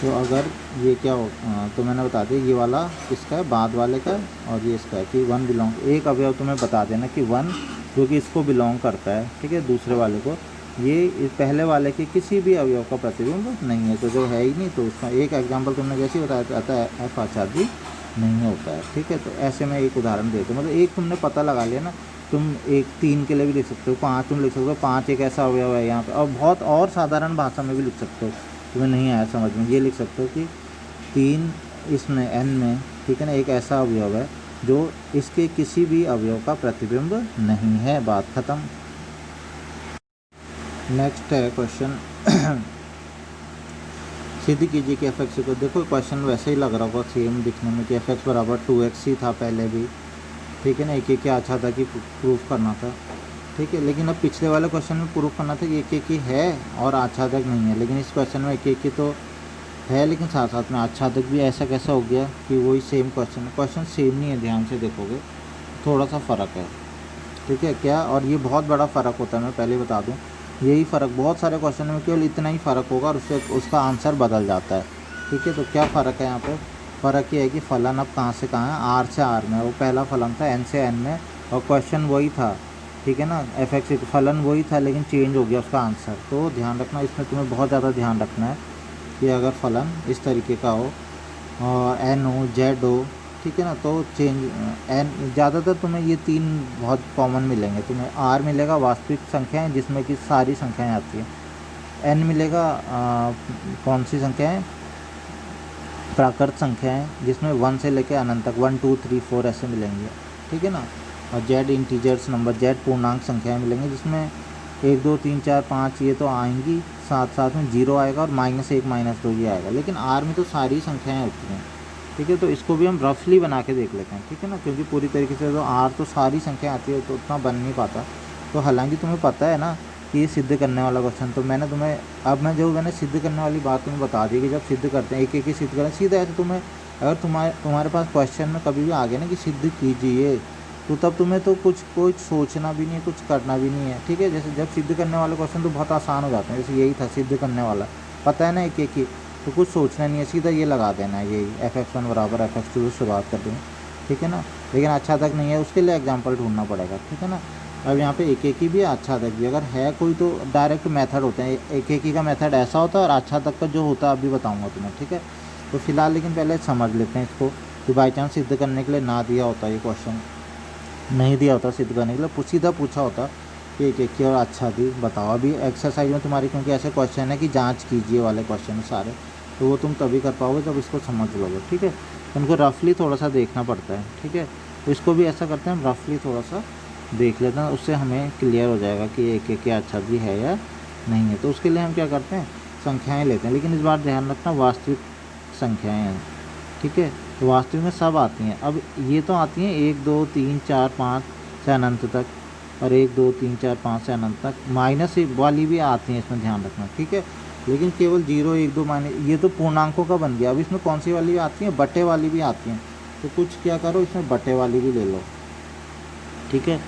तो अगर ये क्या हो, तो मैंने बता दिया ये वाला किसका है, बाद वाले का, और ये इसका है कि 1 बिलोंग, एक अवयव तुम्हें बता देना कि 1 जो कि इसको बिलोंग करता है, ठीक है, दूसरे वाले को, ये पहले वाले के किसी भी अवयव का प्रतिबिंब नहीं है। तो जो है ही नहीं, तो उसका एक एग्जांपल तुमने जैसे ही बताया जाता है f आच्छादी नहीं होता है। ठीक है, तो ऐसे में एक उदाहरण देते हो, मतलब एक तुमने पता लगा लिया ना। तुम एक 3 के लिए भी लिख सकते हो, 5 तुम लिख सकते हो, 5 एक ऐसा अवयव है यहाँ पे, और बहुत और साधारण भाषा में भी लिख सकते हो। तुम्हें नहीं आया समझ में, ये लिख सकते हो कि 3 इसमें n में, ठीक है ना, एक ऐसा अवयव है जो इसके किसी भी अवयव का प्रतिबिंब नहीं है। बात खत्म। नेक्स्ट है क्वेश्चन सिद्ध कीजिए कि f(x) को, देखो क्वेश्चन वैसे ही लग रहा होगा सेम दिखने में कि f(x) बराबर 2x ही था पहले भी, ठीक है ना, एक क्या अच्छा था कि प्रूफ करना था, ठीक है। लेकिन अब पिछले वाले क्वेश्चन में प्रूफ करना था कि एक ही है और आच्छादक नहीं है, लेकिन इस क्वेश्चन में एक ही तो है, लेकिन साथ साथ में आच्छादक भी। ऐसा कैसा हो गया कि वही सेम क्वेश्चन सेम नहीं है, ध्यान से देखोगे थोड़ा सा फ़र्क है, ठीक है क्या। और ये बहुत बड़ा फ़र्क होता है, मैं पहले बता दूँ, यही फ़र्क बहुत सारे क्वेश्चन में केवल इतना ही फ़र्क होगा और उसका आंसर बदल जाता है, ठीक है। तो क्या फ़र्क है यहाँ पे? फ़र्क ये है कि फलन अब कहाँ से कहाँ है, r से r में। वो पहला फलन था n से n में, और क्वेश्चन वही था, ठीक है ना, f(x) फलन वही था, लेकिन चेंज हो गया उसका आंसर। तो ध्यान रखना, इसमें तुम्हें बहुत ज़्यादा ध्यान रखना है कि अगर फलन इस तरीके का हो और n हो, z हो, ठीक है ना, तो चेंज n ज़्यादातर तुम्हें ये 3 बहुत कॉमन मिलेंगे। तुम्हें r मिलेगा वास्तविक संख्याएं जिसमें कि सारी संख्याएं आती हैं, n मिलेगा कौन सी संख्याएं, प्राकृत संख्याएं जिसमें 1 से लेकर अनंत तक 1 2 3 4 ऐसे मिलेंगे, ठीक है ना। और z इंटीजर्स नंबर, z पूर्णांक संख्याएं मिलेंगी जिसमें 1 2 3 4 5 ये तो आएंगी, साथ साथ में 0 आएगा और -1 -2 ये आएगा, लेकिन r में तो सारी संख्याएं होती हैं, ठीक है। तो इसको भी हम रफली बना के देख लेते हैं, ठीक है ना, क्योंकि पूरी तरीके से तो r तो सारी संख्या आती है तो उतना बन नहीं पाता। तो हालांकि तुम्हें पता है ना कि ये सिद्ध करने वाला क्वेश्चन, तो मैंने तुम्हें अब मैंने सिद्ध करने वाली बात तुम्हें बता दी कि जब सिद्ध करते हैं एक ही सिद्ध करें सीधा ऐसे। तुम्हें अगर तुम्हारे पास क्वेश्चन में कभी भी आ गया ना कि सिद्ध कीजिए, तो तब तुम्हें तो कुछ सोचना भी नहीं है, कुछ करना भी नहीं है, ठीक है। जैसे जब सिद्ध करने वाले क्वेश्चन तो बहुत आसान हो जाते हैं, जैसे यही था सिद्ध करने वाला, पता है ना एक ही, तो कुछ सोचना नहीं है, सीधा ये लगा देना है, यही f(x1) बराबर f(x2) से शुरुआत कर देंगे, ठीक है ना। लेकिन आच्छादक नहीं है, उसके लिए एग्जाम्पल ढूंढना पड़ेगा, ठीक है ना। अब यहाँ पे एक ही भी आच्छादक भी अगर है कोई तो डायरेक्ट मेथड होते हैं, एक ही का मेथड ऐसा होता है और आच्छादक का जो होता है अभी बताऊँगा तुम्हें, ठीक है। तो फिलहाल लेकिन पहले समझ लेते हैं इसको कि बाई चांस सिद्ध करने के लिए ना दिया होता, ये क्वेश्चन नहीं दिया होता सिद्ध करने के लिए, सीधा पूछा होता कि एक एक की और आच्छादी बताओ। अभी एक्सरसाइज में तुम्हारी क्योंकि ऐसे क्वेश्चन है कि जांच कीजिए वाले क्वेश्चन है सारे, तो वो तुम तभी कर पाओगे जब इसको समझ लोगे, ठीक है। उनको रफली थोड़ा सा देखना पड़ता है, ठीक है। तो इसको भी ऐसा करते हैं, हम रफली थोड़ा सा देख लेते हैं, उससे हमें क्लियर हो जाएगा कि एक एक की आच्छादी है या नहीं है। तो उसके लिए हम क्या करते हैं, संख्याएँ लेते हैं, लेकिन इस बार ध्यान रखना वास्तविक संख्याएँ हैं, ठीक है। तो वास्तविक में सब आती हैं। अब ये तो आती हैं 1 2 3 4 5 से अनंत तक, और 1 2 3 4 5 से अनंत तक। माइनस वाली भी आती हैं, इसमें ध्यान रखना, ठीक है। लेकिन केवल 0 1 2 माइनस, ये तो पूर्णांकों का बन गया। अब इसमें कौन सी वाली आती हैं, बटे वाली भी आती हैं। तो कुछ क्या करो, इसमें बटे वाली भी ले लो, ठीक है।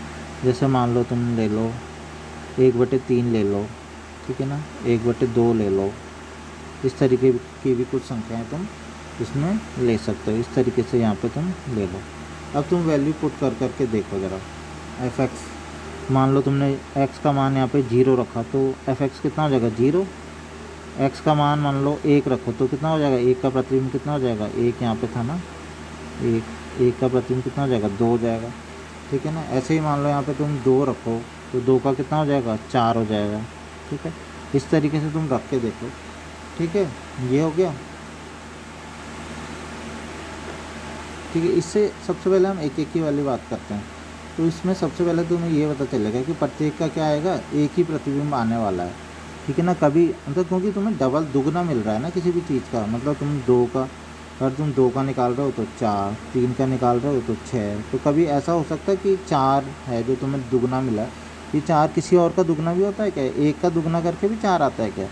जैसे मान लो तुम ले लो 1/3 ले लो, ठीक है ना, 1/2 ले लो। इस तरीके की भी कुछ संख्याएं तुम इसमें ले सकते हो। इस तरीके से यहाँ पे तुम ले लो। अब तुम वैल्यू पुट कर करके देखो ज़रा। एफ एक्स मान लो तुमने एक्स का मान यहाँ पे 0 रखा, तो एफ एक्स कितना हो जाएगा 0। एक्स का मान मान लो 1 रखो तो कितना हो जाएगा, 1 का प्रतिबिंब कितना हो जाएगा, 1 यहाँ पे था ना, 1 का प्रतिबिंब कितना हो जाएगा, 2 हो जाएगा, ठीक है ना। ऐसे ही मान लो यहाँ पे तुम 2 रखो तो 2 का कितना हो जाएगा, 4 हो जाएगा, ठीक है। इस तरीके से तुम रख के देखो, ठीक है। ये हो गया, ठीक है। इससे सबसे पहले हम एक एक की वाली बात करते हैं। तो इसमें सबसे पहले तुम्हें ये पता चलेगा कि प्रत्येक का क्या आएगा, एक ही प्रतिबिंब आने वाला है, ठीक है ना। कभी मतलब क्योंकि तुम्हें डबल दुगना मिल रहा है ना किसी भी चीज़ का, मतलब तुम 2 का, अगर तुम 2 का निकाल रहे हो तो 4, 3 का निकाल रहे हो तो 6। तो कभी ऐसा हो सकता है कि 4 है जो तुम्हें दुगना मिला है, ये 4 किसी और का दुगना भी होता है क्या, 1 का दुगना करके भी 4 आता है क्या,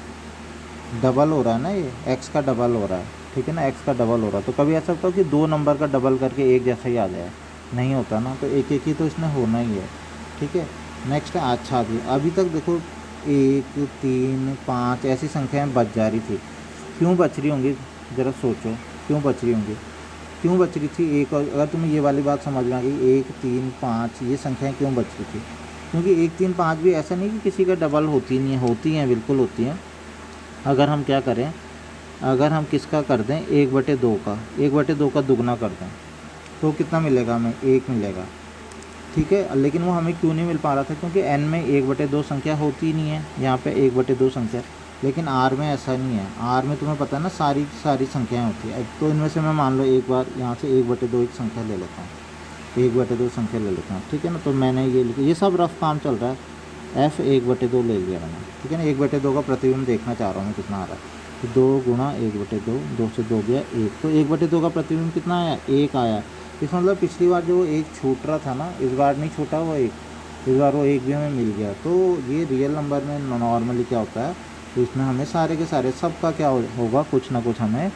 डबल हो रहा है ना, ये एक्स का डबल हो रहा है, ठीक है ना, एक्स का डबल हो रहा है। तो कभी ऐसा होता है कि 2 नंबर का डबल करके एक जैसा ही आ जाए, नहीं होता ना। तो एक एक ही तो इसमें होना ही है, ठीक है। नेक्स्ट है आच्छादी। अभी तक देखो 1 3 5 ऐसी संख्याएं बच जा रही थी, क्यों बच रही होंगी, ज़रा सोचो क्यों बच रही होंगी, क्यों बच रही थी। एक, अगर तुम्हें ये वाली बात समझ में आ गई, 1 3 5 ये संख्याएँ क्यों बच रही थी, क्योंकि 1 3 5 भी ऐसा नहीं कि किसी का डबल होती नहीं है, होती हैं, बिल्कुल होती हैं। अगर हम क्या करें, अगर हम किसका कर दें 1/2 का, 1/2 का दुगना कर दें तो कितना मिलेगा हमें, 1 मिलेगा, ठीक है। लेकिन वो हमें क्यों नहीं मिल पा रहा था, क्योंकि n में 1/2 संख्या होती ही नहीं है, यहाँ पे 1/2 संख्या। लेकिन r में ऐसा नहीं है, r में तुम्हें पता है ना सारी सारी संख्याएँ होती है। तो इनमें से मैं मान लो एक बार यहाँ से 1/2 एक संख्या ले लेता हूँ, 1/2 संख्या ले लेता हूँ, ठीक है ना। तो मैंने ये लिखा, ये सब रफ काम चल रहा है, f 1/2 ले लिया मैंने, ठीक है ना। 1/2 का प्रतिबिंब देखना चाह रहा हूँ मैं कितना आ रहा है, तो 2 गुणा 1/2, 2 से 2 गया 1, तो 1/2 का प्रतिबिंब कितना आया, 1 आया। इस मतलब पिछली बार जो 1 छूट रहा था ना, इस बार नहीं छूटा वो 1, इस बार वो 1 भी हमें मिल गया। तो ये रियल नंबर में नॉर्मली क्या होता है, तो इसमें हमें सारे के सारे सबका क्या होगा, कुछ ना कुछ हमें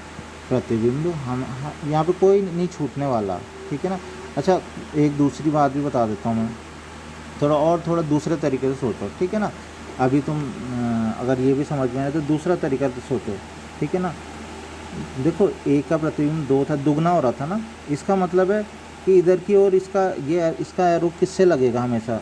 प्रतिबिंब, हम यहाँ पे कोई नहीं छूटने वाला, ठीक है ना। अच्छा, एक दूसरी बात भी बता देता हूँ मैं, थोड़ा दूसरे तरीके से सोचो, ठीक है ना। अभी तुम अगर ये भी समझ में आए तो दूसरा तरीका से सोचो, ठीक है ना। देखो 1 का प्रतिबिंब 2 था, दुगना हो रहा था ना, इसका मतलब है कि इधर की ओर इसका एरो किससे लगेगा हमेशा,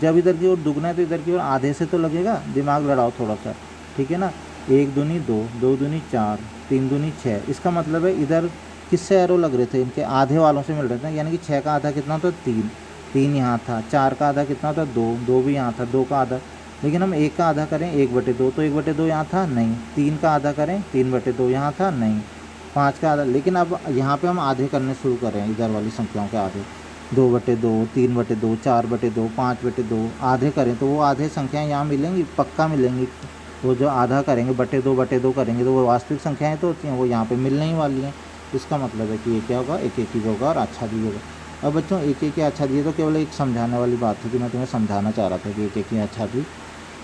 जब इधर की ओर दुगना है तो इधर की ओर आधे से तो लगेगा। दिमाग लड़ाओ थोड़ा सा, ठीक है ना। 1 दूनी 2, 2 दूनी 4, 3 दूनी 6, इसका मतलब है इधर किससे एरो लग रहे थे, इनके आधे वालों से मिल रहे थे। यानी कि 6 का आधा कितना था, 3 यहाँ था, 4 का आधा कितना था, 2 भी यहाँ था, 2 का आधा। लेकिन हम 1 का आधा करें 1/2, तो 1/2 यहाँ था नहीं। 3 का आधा करें 3/2 यहाँ था नहीं। 5 का आधा, लेकिन अब यहाँ पे हम आधे करने शुरू करें, इधर वाली संख्याओं के आधे, 2/2, 3/2, 4/2, 5/2 आधे करें तो वो आधे संख्याएँ यहाँ मिलेंगी, पक्का मिलेंगी। वो जो आधा करेंगे 2/2 करेंगे तो वो वास्तविक संख्याएँ तो होती हैं, वो यहाँ पर मिलने ही वाली हैं। इसका मतलब है कि ये क्या होगा, एक एक ही होगा और आच्छादी होगा। अब बच्चों एक एक की आच्छादी तो केवल एक समझाने वाली बात थी कि मैं तुम्हें समझाना चाह रहा था कि एक एक की आच्छादी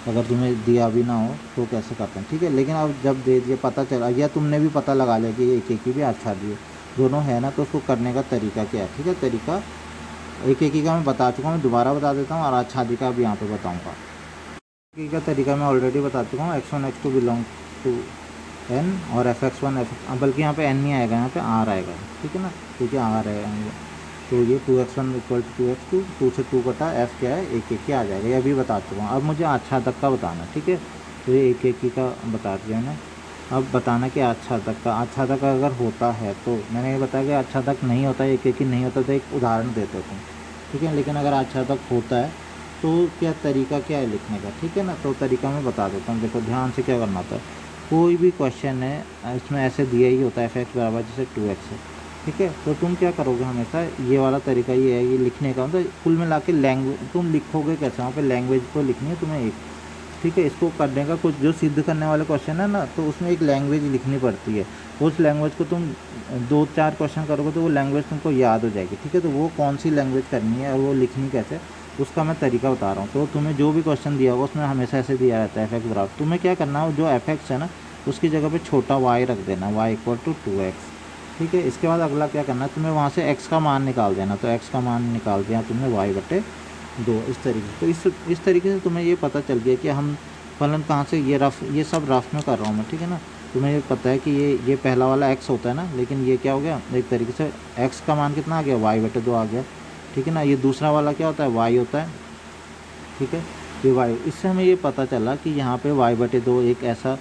अगर तुम्हें दिया भी ना हो तो कैसे करते हैं, ठीक है। लेकिन अब जब दे दिए, पता चला, या तुमने भी पता लगा लिया कि एक एक की भी आच्छादी है, दोनों है ना, तो उसको करने का तरीका क्या है, ठीक है। तरीका एक एक का मैं बता चुका हूँ, मैं दोबारा बता देता हूँ, और आच्छादी का भी यहाँ पे बताऊँगा। एक का तरीका मैं ऑलरेडी बता चुका हूँ, x1 x2 belong to n और fx1 बल्कि यहाँ पे n नहीं आएगा, यहाँ पे r आएगा, ठीक है ना, क्योंकि r है। तो ये 2x1 = 2x2, 2 से 2 कटा f क्या है, एक एक ही आ जाएगा, ये अभी बता चुका हूँ। अब मुझे आच्छादक का बताना, ठीक है। तो ये एक एक ही का बता दिया मैंने, अब बताना कि आच्छादक का, आच्छादक अगर होता है तो मैंने ये बताया कि आच्छादक नहीं होता, एक एक ही नहीं होता, तो एक उदाहरण देते थे, ठीक है। लेकिन अगर आच्छादक होता है तो क्या तरीका क्या है लिखने का, ठीक है ना। तो तरीका मैं बता देता हूँ, देखो ध्यान से क्या करना होता है। कोई भी क्वेश्चन है इसमें ऐसे दिया ही होता है f(x) बराबर जैसे 2x है, ठीक है। तो तुम क्या करोगे हमेशा, ये वाला तरीका ये है ये लिखने का, मतलब कुल मिला के लैंग्वेज तुम लिखोगे कैसे, वहाँ पे लैंग्वेज तो लिखनी है तुम्हें एक, ठीक है। इसको करने का कुछ जो सिद्ध करने वाले क्वेश्चन है ना, तो उसमें एक लैंग्वेज लिखनी पड़ती है। उस लैंग्वेज को तुम 2-4 क्वेश्चन करोगे तो वो लैंग्वेज तुमको याद हो जाएगी, ठीक है। तो वो कौन सी लैंग्वेज करनी है और वो लिखनी कैसे, उसका मैं तरीका बता रहा हूँ। तो तुम्हें जो भी क्वेश्चन दिया होगा उसमें हमेशा ऐसे दिया रहता है f(x) बराबर, तुम्हें क्या करना है, जो f(x) है ना उसकी जगह पे छोटा y रख देना, y इक्वल टू 2x, ठीक है। इसके बाद अगला क्या करना है, तुम्हें वहाँ से x का मान निकाल देना। तो x का मान निकाल दिया तुमने y/2, इस तरीके से। तो इस तरीके से तुम्हें ये पता चल गया कि हम फलन कहाँ से, ये सब रफ में कर रहा हूँ मैं, ठीक है ना। तुम्हें ये पता है कि ये पहला वाला x होता है ना, लेकिन ये क्या हो गया एक तरीके से x का मान कितना आ गया, y/2 आ गया, ठीक है ना। ये दूसरा वाला क्या होता है, y होता है, ठीक है, ये y। इससे हमें ये पता चला कि यहाँ पे y/2 एक ऐसा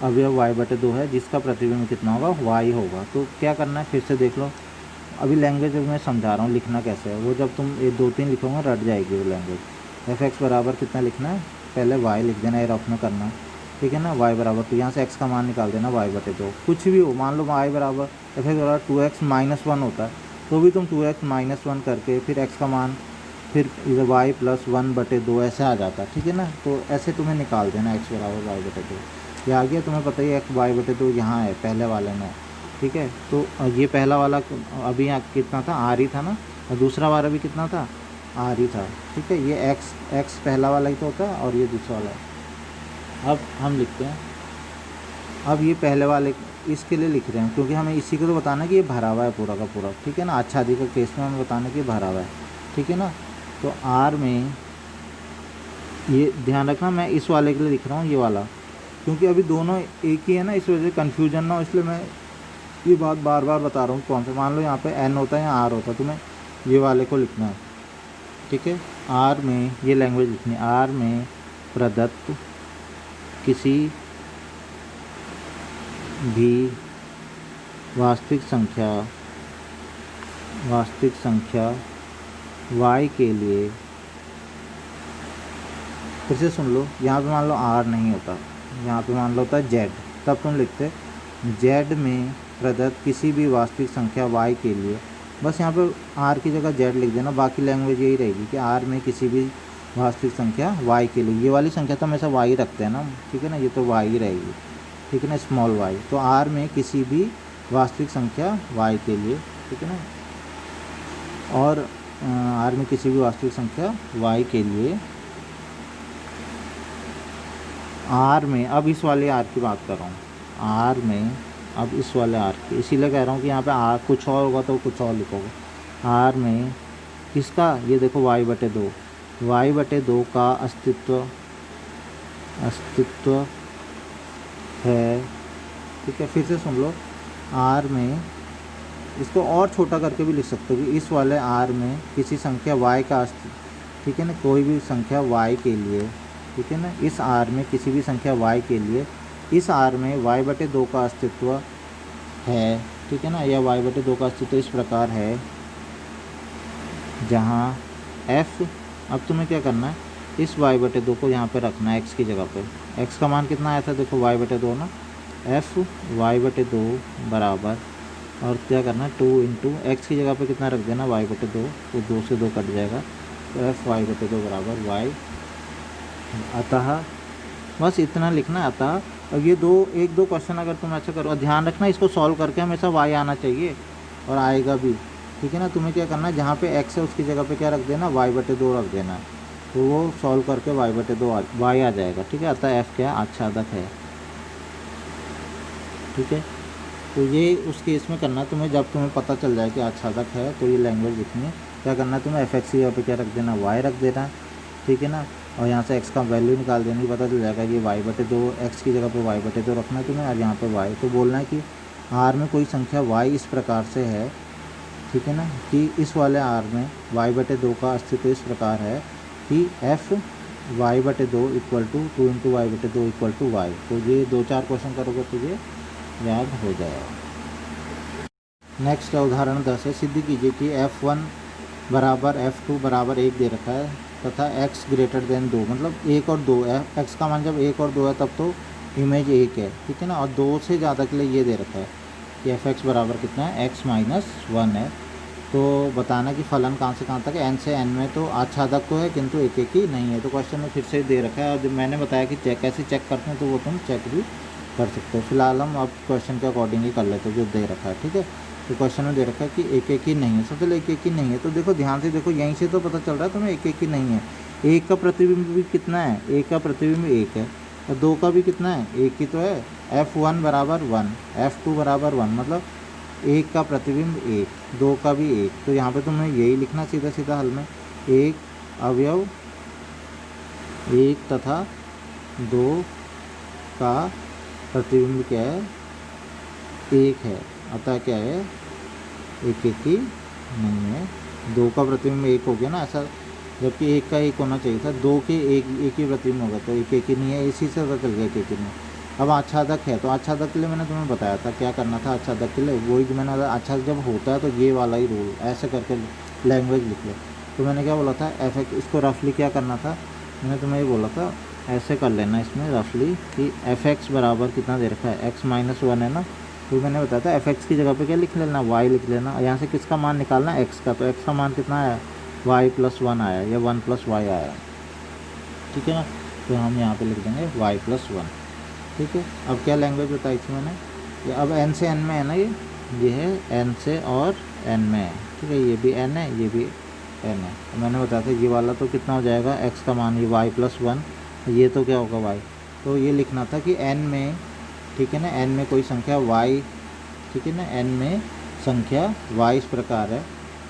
अवयव y/2 है जिसका प्रतिबिंब कितना होगा, y होगा। तो क्या करना है, फिर से देख लो। अभी लैंग्वेज मैं समझा रहा हूँ लिखना कैसे है, वो जब तुम ये 2-3 लिखोगे रट जाएगी वो लैंग्वेज। f(x) बराबर कितना लिखना है, पहले y लिख देना, ये रफ में करना, ठीक है ना। y बराबर, तो यहाँ से x का मान निकाल देना y/2, कुछ भी हो, मान लो y बराबर f(x) बराबर 2x-1 होता है, तो भी तुम 2x-1 करके फिर x का मान, फिर इधर y + 1/2 ऐसे आ जाता है, ठीक है ना। तो ऐसे तुम्हें निकाल देना x बराबर y/2, ये आ गया। तुम्हें पता ही है y/2 यहाँ है पहले वाले में, ठीक है। तो ये पहला वाला अभी यहाँ कितना था, r ही था ना, और दूसरा वाला भी कितना था, r ही था, ठीक है। ये x पहला वाला ही तो होता है और ये दूसरा वाला है। अब हम लिखते हैं, अब ये पहले वाले इसके लिए लिख रहे हैं क्योंकि हमें इसी को तो बताना है कि ये भरा हुआ है पूरा का पूरा, ठीक है ना। आच्छादी का केस में हमें बताना कि ये भरा हुआ है, ठीक है ना। तो r में ये ध्यान रखना, मैं इस वाले के लिए लिख रहा हूँ ये वाला, क्योंकि अभी दोनों एक ही है ना, इस वजह से कन्फ्यूजन ना हो, इसलिए मैं ये बात बार बार बता रहा हूँ कौन सा। मान लो यहाँ पे n होता है या r होता है, तुम्हें ये वाले को लिखना है, ठीक है। r में ये लैंग्वेज लिखनी है, r में प्रदत्त किसी भी वास्तविक संख्या y के लिए, फिर से सुन लो, यहाँ पे मान लो r नहीं होता, यहाँ पे मान लो होता है z, तब तुम लिखते z में प्रदत्त किसी भी वास्तविक संख्या y के लिए, बस यहाँ पे r की जगह z लिख देना। बाकी लैंग्वेज यही रहेगी कि r में किसी भी वास्तविक संख्या y के लिए, ये वाली संख्या तो हमेशा y रखते हैं ना, ठीक है ना, ये तो y ही रहेगी, ठीक है ना, स्मॉल y। तो r में किसी भी वास्तविक संख्या y के लिए, ठीक है ना, और r में किसी भी वास्तविक संख्या y के लिए, r में, अब इस वाले r की बात कर रहा हूँ, r में अब इस वाले r की, इसीलिए कह रहा हूँ कि यहाँ पे r कुछ और होगा तो कुछ और लिखोगे। r में किसका, ये देखो y/2 का अस्तित्व है, ठीक है। फिर से सुन लो, r में, इसको और छोटा करके भी लिख सकते हो कि इस वाले r में किसी संख्या y का अस्तित्व, ठीक है ना, कोई भी संख्या y के लिए, ठीक है ना, इस r में किसी भी संख्या y के लिए, इस r में y/2 का अस्तित्व है, ठीक है ना, या y/2 का अस्तित्व इस प्रकार है जहाँ f, अब तुम्हें क्या करना है, इस y/2 को यहाँ पे रखना है x की जगह पे। x का मान कितना आया था, देखो y/2 ना, f y/2 बराबर, और क्या करना है 2 इंटू एक्स की जगह पे कितना रख देना, y/2, तो 2 से 2 कट जाएगा, तो f y/2 बराबर y। अतः बस इतना लिखना है, अतः। और ये एक दो क्वेश्चन अगर तुम ऐसा करो, ध्यान रखना इसको सॉल्व करके हमेशा y आना चाहिए, और आएगा भी, ठीक है ना। तुम्हें क्या करना है, जहाँ पे x है उसकी जगह पे क्या रख देना, y/2 रख देना है, तो वो सॉल्व करके y/2 y आ जाएगा, ठीक है। अतः f क्या आच्छादक है, ठीक है। तो ये उस केस में करना है तुम्हें, जब तुम्हें पता चल जाए कि आच्छादक है तो ये लैंग्वेज लिखनी है। क्या करना है तुम्हें, f(x) की जगह पे क्या रख देना, y रख देना, ठीक है ना, और यहाँ से x का वैल्यू निकाल देनी, पता चल जाएगा कि y/2, x की जगह पे y/2 रखना है तुम्हें, और यहाँ पे y। तो बोलना है कि r में कोई संख्या y इस प्रकार से है, ठीक है ना, कि इस वाले r में y/2 का अस्तित्व इस प्रकार है कि f y/2 equal to 2 into y/2 equal to y। तो ये 2-4 क्वेश्चन करोगे तो ये याद हो जाएगा। नेक्स्ट है उदाहरण 10 है, सिद्ध कीजिए कि f1 बराबर f2 बराबर 1 दे रखा है, तथा x ग्रेटर देन 2, मतलब 1 और 2 है, x का मान जब 1 और 2 है तब तो इमेज 1 है, ठीक है ना। और 2 से ज़्यादा के लिए ये दे रखा है कि f(x) बराबर कितना है, x माइनस 1 है। तो बताना कि फलन कहाँ से कहाँ तक है, n से n में तो आच्छादक तो है किंतु एक एक ही नहीं है। तो क्वेश्चन में फिर से दे रखा है, और जब मैंने बताया कि कैसे चेक करते हैं तो वो तुम चेक भी कर सकते हो। फिलहाल हम अब क्वेश्चन के अकॉर्डिंग ही कर लेते हैं जो दे रखा है, ठीक है। तो क्वेश्चन में दे रखा है कि एक एक ही नहीं है, सबसे पहले एक एक ही नहीं है। तो देखो ध्यान से देखो, यहीं से तो पता चल रहा है तुम्हें एक एक ही नहीं है। एक का प्रतिबिंब भी कितना है, एक का प्रतिबिंब 1 है, और 2 का भी कितना है, 1 ही तो है। f1 बराबर 1, f2 बराबर 1, मतलब 1 का प्रतिबिंब 1, 2 का भी 1। तो यहाँ पे तुम्हें यही लिखना सीधा सीधा हल में, एक अवयव 1 तथा 2 का प्रतिबिंब क्या है, 1 है, अतः क्या है, एक एक ही नहीं है। 2 का प्रतिबिंब 1 हो गया ना ऐसा, जबकि 1 का 1 होना चाहिए था, 2 के एक ही प्रतिबिंब होगा, तो एक एक ही नहीं है, इसी से पता चल गया एक एक ही नहीं। अब आच्छादक है, तो आच्छादक के लिए मैंने तुम्हें बताया था क्या करना था। आच्छादक के लिए वही जो मैंने आच्छादक जब होता है तो ये वाला ही रूल, ऐसे करके लैंग्वेज लिख लो। तो मैंने क्या बोला था, f(x), इसको रफली क्या करना था, मैंने तुम्हें ये बोला था ऐसे कर लेना इसमें रफली कि f(x) बराबर कितना दे रखा है, x माइनस 1 है ना। तो मैंने बताया था f(x) की जगह पे क्या लिख लेना, y लिख लेना। यहाँ से किसका मान निकालना है, x का, तो x का मान कितना आया, y प्लस 1 आया, या 1 प्लस y आया, ठीक है ना। तो हम यहाँ पे लिख देंगे y प्लस 1, ठीक है। अब क्या लैंग्वेज बताई थी मैंने, ये अब n से n में है ना, ये है n से और n में है, ठीक है। ये भी n है, ये भी n है। मैंने बताया था ये वाला तो कितना हो जाएगा, x का मान ये y प्लस 1, ये तो क्या होगा y। तो ये लिखना था कि n में, ठीक है ना, n में कोई संख्या y, ठीक है ना, n में संख्या y इस प्रकार है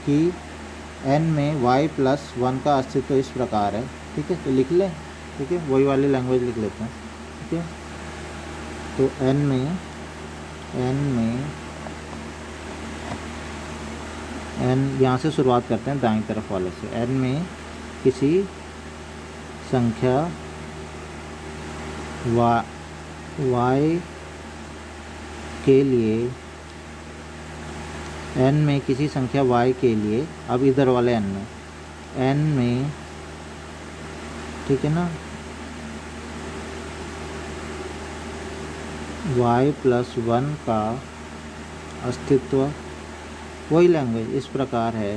कि n में y प्लस 1 का अस्तित्व इस प्रकार है, ठीक है। तो लिख लें, ठीक है, वही वाली लैंग्वेज लिख लेते हैं, ठीक है। तो n में n यहाँ से शुरुआत करते हैं दाईं तरफ वाले से, n में किसी संख्या y के लिए, n में किसी संख्या y के लिए, अब इधर वाले n में, ठीक है ना, y प्लस 1 का अस्तित्व, वही लैंग्वेज इस प्रकार है,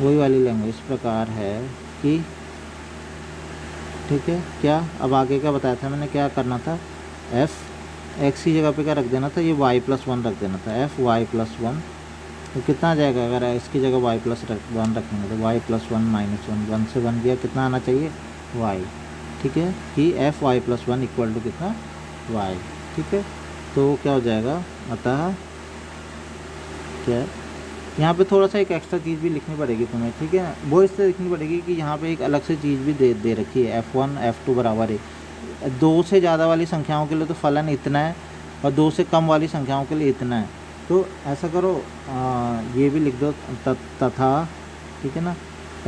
वही वाली लैंग्वेज इस प्रकार है कि, ठीक है। क्या अब आगे क्या बताया था मैंने, क्या करना था, f(x) की जगह पे क्या रख देना था, ये y प्लस 1 रख देना था, f(y प्लस 1), तो कितना आ जाएगा, अगर इसकी जगह y प्लस 1 रखेंगे तो y प्लस 1 माइनस 1, 1 से 1 गया, कितना आना चाहिए, y, ठीक है, कि f(y प्लस 1) इक्वल टू कितना, y, ठीक है। तो क्या हो जाएगा, अतः क्या, यहाँ पे थोड़ा सा एक एक्स्ट्रा चीज़ भी लिखनी पड़ेगी तुम्हें, ठीक है। वो इससे लिखनी पड़ेगी कि यहाँ पे एक अलग से चीज़ भी दे रखी है, f1 f2 बराबर है। 2 से ज़्यादा वाली संख्याओं के लिए तो फलन इतना है, और 2 से कम वाली संख्याओं के लिए इतना है। तो ऐसा करो, ये भी लिख दो तथा, ठीक है ना,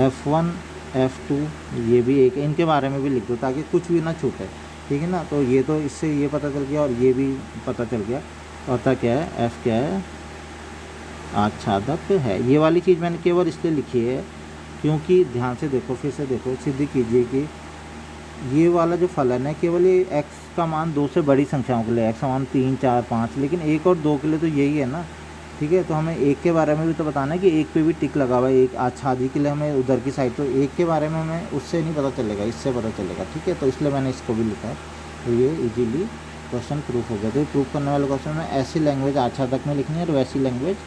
f1 f2 ये भी एक, इनके बारे में भी लिख दो ताकि कुछ भी ना छूटे, ठीक है ना। तो ये तो इससे ये पता चल गया और ये भी पता चल गया, अतः क्या है, f क्या है, आच्छादक है। ये वाली चीज़ मैंने केवल इसलिए लिखी है क्योंकि ध्यान से देखो, फिर से देखो, सिद्ध कीजिए कि ये वाला जो फलन है केवल ये x का मान 2 से बड़ी संख्याओं के लिए, x का मान 3 4 5, लेकिन 1 और 2 के लिए तो यही है ना, ठीक है। तो हमें 1 के बारे में भी तो बताना है कि 1 पे भी टिक लगा हुआ है, एक आच्छादी के लिए हमें उधर की साइड, तो 1 के बारे में हमें उससे नहीं पता चलेगा, इससे पता चलेगा, ठीक है। तो इसलिए मैंने इसको भी लिखा है, तो ये इजीली क्वेश्चन प्रूफ हो गया। तो प्रूफ करने वाले क्वेश्चन में ऐसी लैंग्वेज आच्छादक में लिखनी है और वैसी लैंग्वेज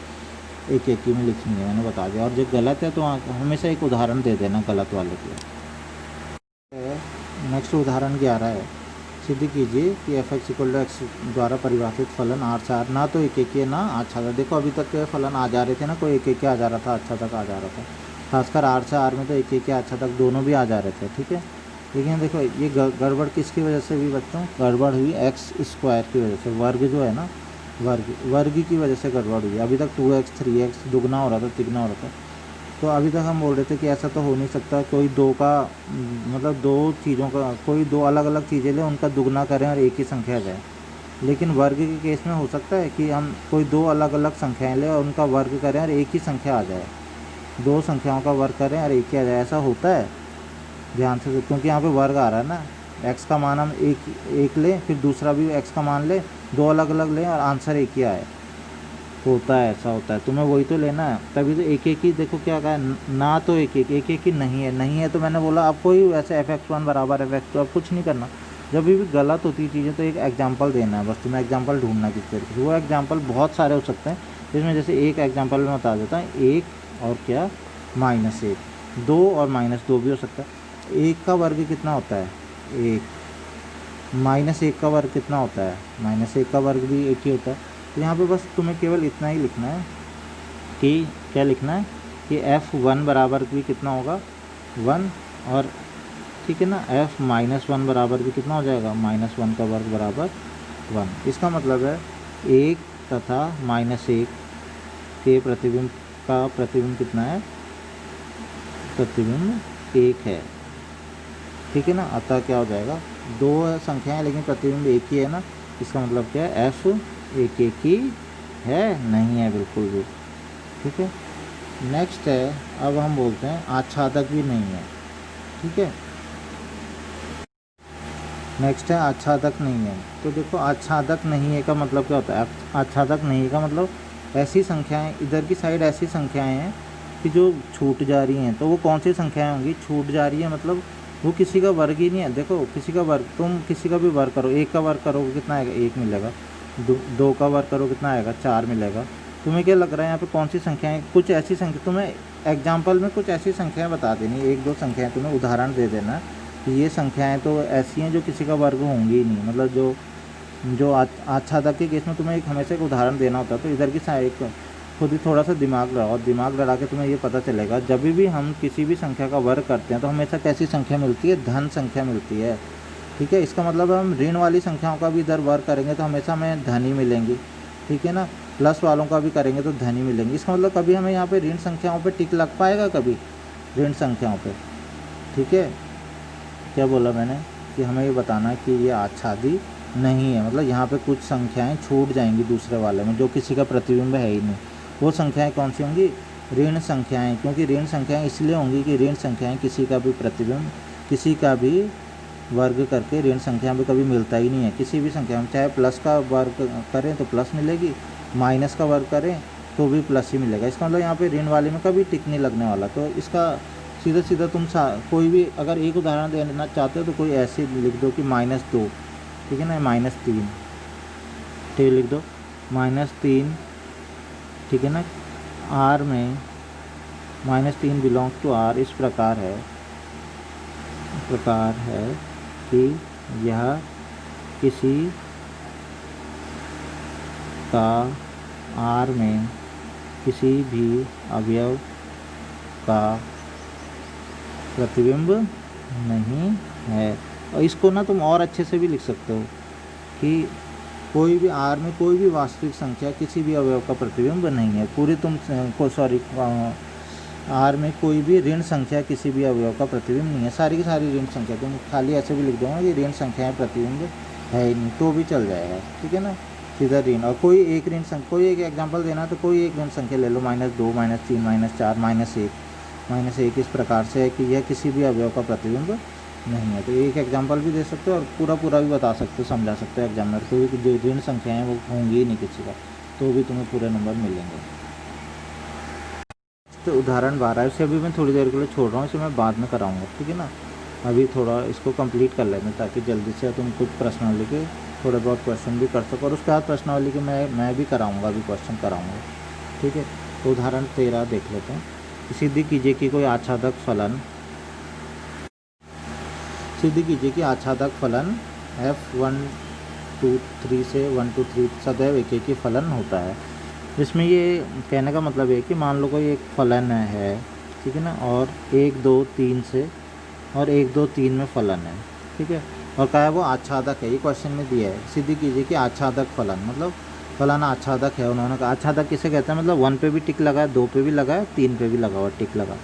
एक एक में लिखनी है, मैंने बता दिया। और जो गलत है तो हमेशा एक उदाहरण दे देना गलत वाले के। नेक्स्ट उदाहरण 11 है, सिद्ध कीजिए कि f(x) इक्वल टू x द्वारा परिभाषित फलन r4 ना तो एक एक ना आच्छादक। देखो अभी तक के फलन आ जा रहे थे ना, कोई एक एक आ जा रहा था, आच्छादक आ जा रहा था, खासकर r4 में तो एक एक आच्छादक दोनों भी आ जा रहे थे, ठीक है। लेकिन देखो ये गड़बड़ किसकी वजह से भी बच्चों, गड़बड़ हुई x² की वजह से, वर्ग जो है ना, वर्ग की वजह से गड़बड़ हुई। अभी तक 2x 3x दुगना हो रहा था, तिगना हो रहा था। तो अभी तक हम बोल रहे थे कि ऐसा तो हो नहीं सकता, कोई दो का मतलब दो चीज़ों का, कोई दो अलग अलग चीज़ें लें, उनका दुगना करें और एक ही संख्या जाए। लेकिन वर्ग के केस में हो सकता है कि हम कोई दो अलग अलग संख्याएं लें और उनका वर्ग करें और एक ही संख्या आ जाए, दो संख्याओं का वर्ग करें और एक ही आ जाए, ऐसा होता है। ध्यान से, क्योंकि यहाँ पे वर्ग आ रहा है ना, एक्स का मान हम एक लें, फिर दूसरा भी एक्स का मान लें, दो अलग अलग लें और आंसर एक ही आए, होता है ऐसा होता है। तुम्हें वही तो लेना है, तभी तो एक एक ही देखो क्या कहा है, ना तो एक एक ही नहीं है, नहीं है तो मैंने बोला आपको ही वैसे f(x1) बराबर f(x2), अब कुछ नहीं करना। जब भी गलत होती है चीज़ें तो एक एग्जांपल देना है, बस तुम्हें एग्जांपल ढूंढना किस तरीके से। वो एग्जांपल बहुत सारे हो सकते हैं, इसमें जैसे एक एग्जांपल में बता देता हूँ, एक और क्या -1, 2 और -2 भी हो सकता है। एक का वर्ग कितना होता है, एक, -1 का वर्ग कितना होता है, -1 का वर्ग भी एक ही होता है। तो यहाँ पे बस तुम्हें केवल इतना ही लिखना है कि क्या लिखना है कि f1 बराबर भी कितना होगा 1, और ठीक है ना, f-1 बराबर भी कितना हो जाएगा, -1 का वर्ग बराबर 1। इसका मतलब है 1 तथा -1 के प्रतिबिंब का प्रतिबिंब कितना है, प्रतिबिंब 1 है, ठीक है ना। अतः क्या हो जाएगा, दो संख्याएं लेकिन प्रतिबिंब एक ही है ना, इसका मतलब क्या है, f एक ही है, नहीं है बिल्कुल भी, ठीक है। नेक्स्ट है, अब हम बोलते हैं आच्छादक भी नहीं है, ठीक है। नेक्स्ट है आच्छादक नहीं है। तो देखो आच्छादक नहीं है का मतलब क्या होता है, आच्छादक नहीं का मतलब ऐसी संख्याएं, इधर की साइड ऐसी संख्याएं हैं कि जो छूट जा रही हैं। तो वो कौन सी संख्याएं होंगी, छूट जा रही है मतलब वो किसी का वर्ग ही नहीं है। देखो किसी का वर्ग, तुम किसी का भी वर्ग करो, एक का वर्ग करोगे कितना आएगा, 1 मिलेगा, दो का वर्ग करो कितना आएगा, 4 मिलेगा। तुम्हें क्या लग रहा है यहाँ पे कौन सी संख्याएं, कुछ ऐसी संख्या, तुम्हें एग्जाम्पल में कुछ ऐसी संख्याएं बता देनी, 1-2 संख्याएं तुम्हें उदाहरण दे देना कि ये संख्याएं तो ऐसी हैं जो किसी का वर्ग होंगी ही नहीं, मतलब जो जो आच्छादक के केस में तुम्हें एक हमेशा एक उदाहरण देना होता है। तो इधर की साइड खुद ही थोड़ा सा दिमाग लगाओ, दिमाग लगा के तुम्हें ये पता चलेगा, जब भी हम किसी भी संख्या का वर्ग करते हैं तो हमेशा कैसी संख्या मिलती है, धन संख्या मिलती है, ठीक है। इसका मतलब हम ऋण वाली संख्याओं का भी इधर वर्ग करेंगे तो हमेशा हमें धन ही मिलेंगी, ठीक है ना। प्लस वालों का भी करेंगे तो धन ही मिलेंगी। इसका मतलब कभी हमें यहाँ पे ऋण संख्याओं पे टिक लग पाएगा, कभी ऋण संख्याओं पे, ठीक है। क्या बोला मैंने कि हमें ये बताना कि ये आच्छादी नहीं है, मतलब यहाँ पे कुछ संख्याएं छूट जाएंगी दूसरे वाले में जो किसी का प्रतिबिंब है ही नहीं। वो संख्याएं कौन सी होंगी, ऋण संख्याएं, क्योंकि ऋण संख्याएं इसलिए होंगी कि ऋण संख्याएं किसी का भी प्रतिबिंब, किसी का भी वर्ग करके ऋण संख्या में कभी मिलता ही नहीं है। किसी भी संख्या में चाहे प्लस का वर्ग करें तो प्लस मिलेगी, माइनस का वर्ग करें तो भी प्लस ही मिलेगा। इसका मतलब यहाँ पे ऋण वाले में कभी टिक नहीं लगने वाला। तो इसका सीधा सीधा तुम कोई भी अगर एक उदाहरण देना चाहते हो तो कोई ऐसे लिख दो कि -2, ठीक है ना, -3, ठीक है, लिख दो -3, ठीक है ना। R में -3 बिलोंग्स टू R इस प्रकार है कि यह किसी का R में किसी भी अवयव का प्रतिबिंब नहीं है। और इसको ना तुम और अच्छे से भी लिख सकते हो कि कोई भी R में कोई भी वास्तविक संख्या किसी भी अवयव का प्रतिबिंब नहीं है। पूरी तुम R में कोई भी ऋण संख्या किसी भी अवयव का प्रतिबिंब नहीं है, सारी की सारी ऋण संख्या। तुम खाली ऐसे भी लिख दोगे कि ऋण संख्याएं प्रतिबिंब है ही नहीं तो भी चल जाएगा, ठीक है ना, सीधा ऋण। और कोई एक ऋण संख्या, कोई एक एग्जाम्पल देना तो कोई एक ऋण संख्या ले लो, -2, -3, -4, -1 इस प्रकार से है कि यह किसी भी अवयव का प्रतिबिंब नहीं है। तो एक एग्जाम्पल भी दे सकते हो और पूरा भी बता सकते हो, समझा सकते हो एग्जामिनर को कि जो ऋण संख्याएँ वो होंगी ही नहीं किसी का, तो भी तुम्हें पूरे नंबर मिलेंगे। तो उदाहरण 12 है, इसे अभी मैं थोड़ी देर के लिए छोड़ रहा हूँ, इसे मैं बाद में कराऊंगा, ठीक है ना। अभी थोड़ा इसको कंप्लीट कर लेते हैं ताकि जल्दी से तुम कुछ प्रश्नावली के थोड़े बहुत क्वेश्चन भी कर सको, और उसके बाद प्रश्नावली के मैं भी कराऊंगा, अभी क्वेश्चन कराऊंगा, ठीक है। तो उदाहरण 13 देख लेते हैं। सिद्ध कीजिए कि कोई आच्छादक फलन, सिद्ध कीजिए कि आच्छादक फलन f1 2 3 से 1 2 3 सदैव एक ही फलन होता है। इसमें ये कहने का मतलब है कि मान लो कोई एक फलन है, ठीक है ना, और 1 2 3 से और 1 2 3 में फलन है, ठीक है, और कहा है वो आच्छादक है। ये क्वेश्चन में दिया है, सिद्ध कीजिए कि आच्छादक फलन, मतलब फलाना आच्छादक है। उन्होंने कहा आच्छादक किसे कहते हैं, मतलब 1 पे भी टिक लगा है, 2 पे भी लगा है, 3 पे भी लगा हुआ टिक लगा।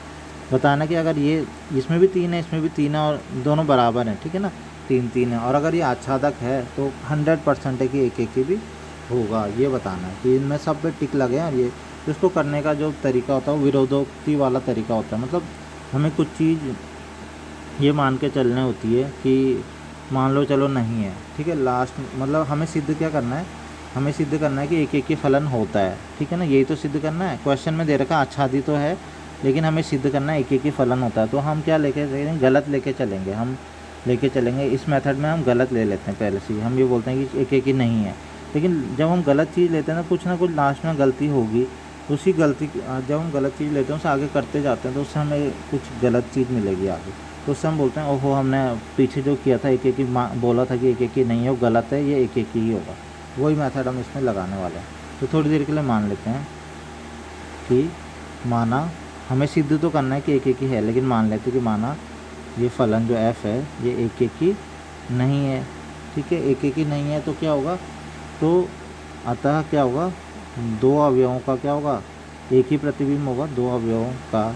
बताना कि अगर ये इसमें भी 3 है, इसमें भी 3 है और दोनों बराबर हैं, ठीक है ना, 3 3 है, और अगर ये आच्छादक है तो 100% है कि एक ही भी होगा। ये बताना है कि इनमें सब पे टिक लगे हैं। और ये इसको करने का जो तरीका होता है वो विरोधोक्ति वाला तरीका होता है, मतलब हमें कुछ चीज़ ये मान के चलने होती है कि मान लो चलो नहीं है, ठीक है। लास्ट मतलब हमें सिद्ध क्या करना है, हमें सिद्ध करना है कि एक एक ही फलन होता है, ठीक है ना। यही तो सिद्ध करना है। क्वेश्चन में दे रखा आच्छादी तो है, लेकिन हमें सिद्ध करना है एक एक ही फलन होता है। तो हम क्या लेके चलेंगे, गलत लेके चलेंगे। हम लेके चलेंगे इस मेथड में, हम गलत ले लेते हैं पहले से ही। हम ये बोलते हैं कि एक एक ही नहीं है, लेकिन जब हम गलत चीज़ लेते हैं ना कुछ लास्ट में गलती होगी। उसी गलती जब हम गलत चीज़ लेते हैं उससे आगे करते जाते हैं तो उससे हमें कुछ गलत चीज़ मिलेगी आगे। तो उससे हम बोलते हैं ओहो, हमने पीछे जो किया था एक एक ही बोला था कि एक एक ही नहीं है, वो गलत है, ये एक एक ही होगा। वही मेथड हम इसमें लगाने वाले हैं। तो थोड़ी देर के लिए मान लेते हैं कि माना, हमें सिद्ध तो करना है कि एक एक ही है, लेकिन मान लेते हैं कि माना ये फलन जो f है ये एक एक ही नहीं है, ठीक है। एक एक ही नहीं है तो क्या होगा, तो अतः क्या होगा, दो अवयवों का क्या होगा, एक ही प्रतिबिंब होगा दो अवयवों का।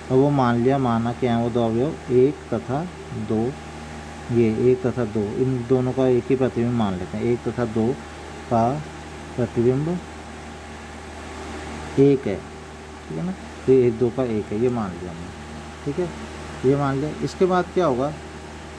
अब वो मान लिया, माना क्या है वो दो अवयव, एक तथा दो, ये एक तथा दो, इन दोनों का एक ही प्रतिबिंब मान लेते हैं। एक तथा दो का प्रतिबिंब एक है, ठीक है ना। तो एक दो का एक है, ये मान लिया हमने, ठीक है, ये मान लिया। इसके बाद क्या होगा,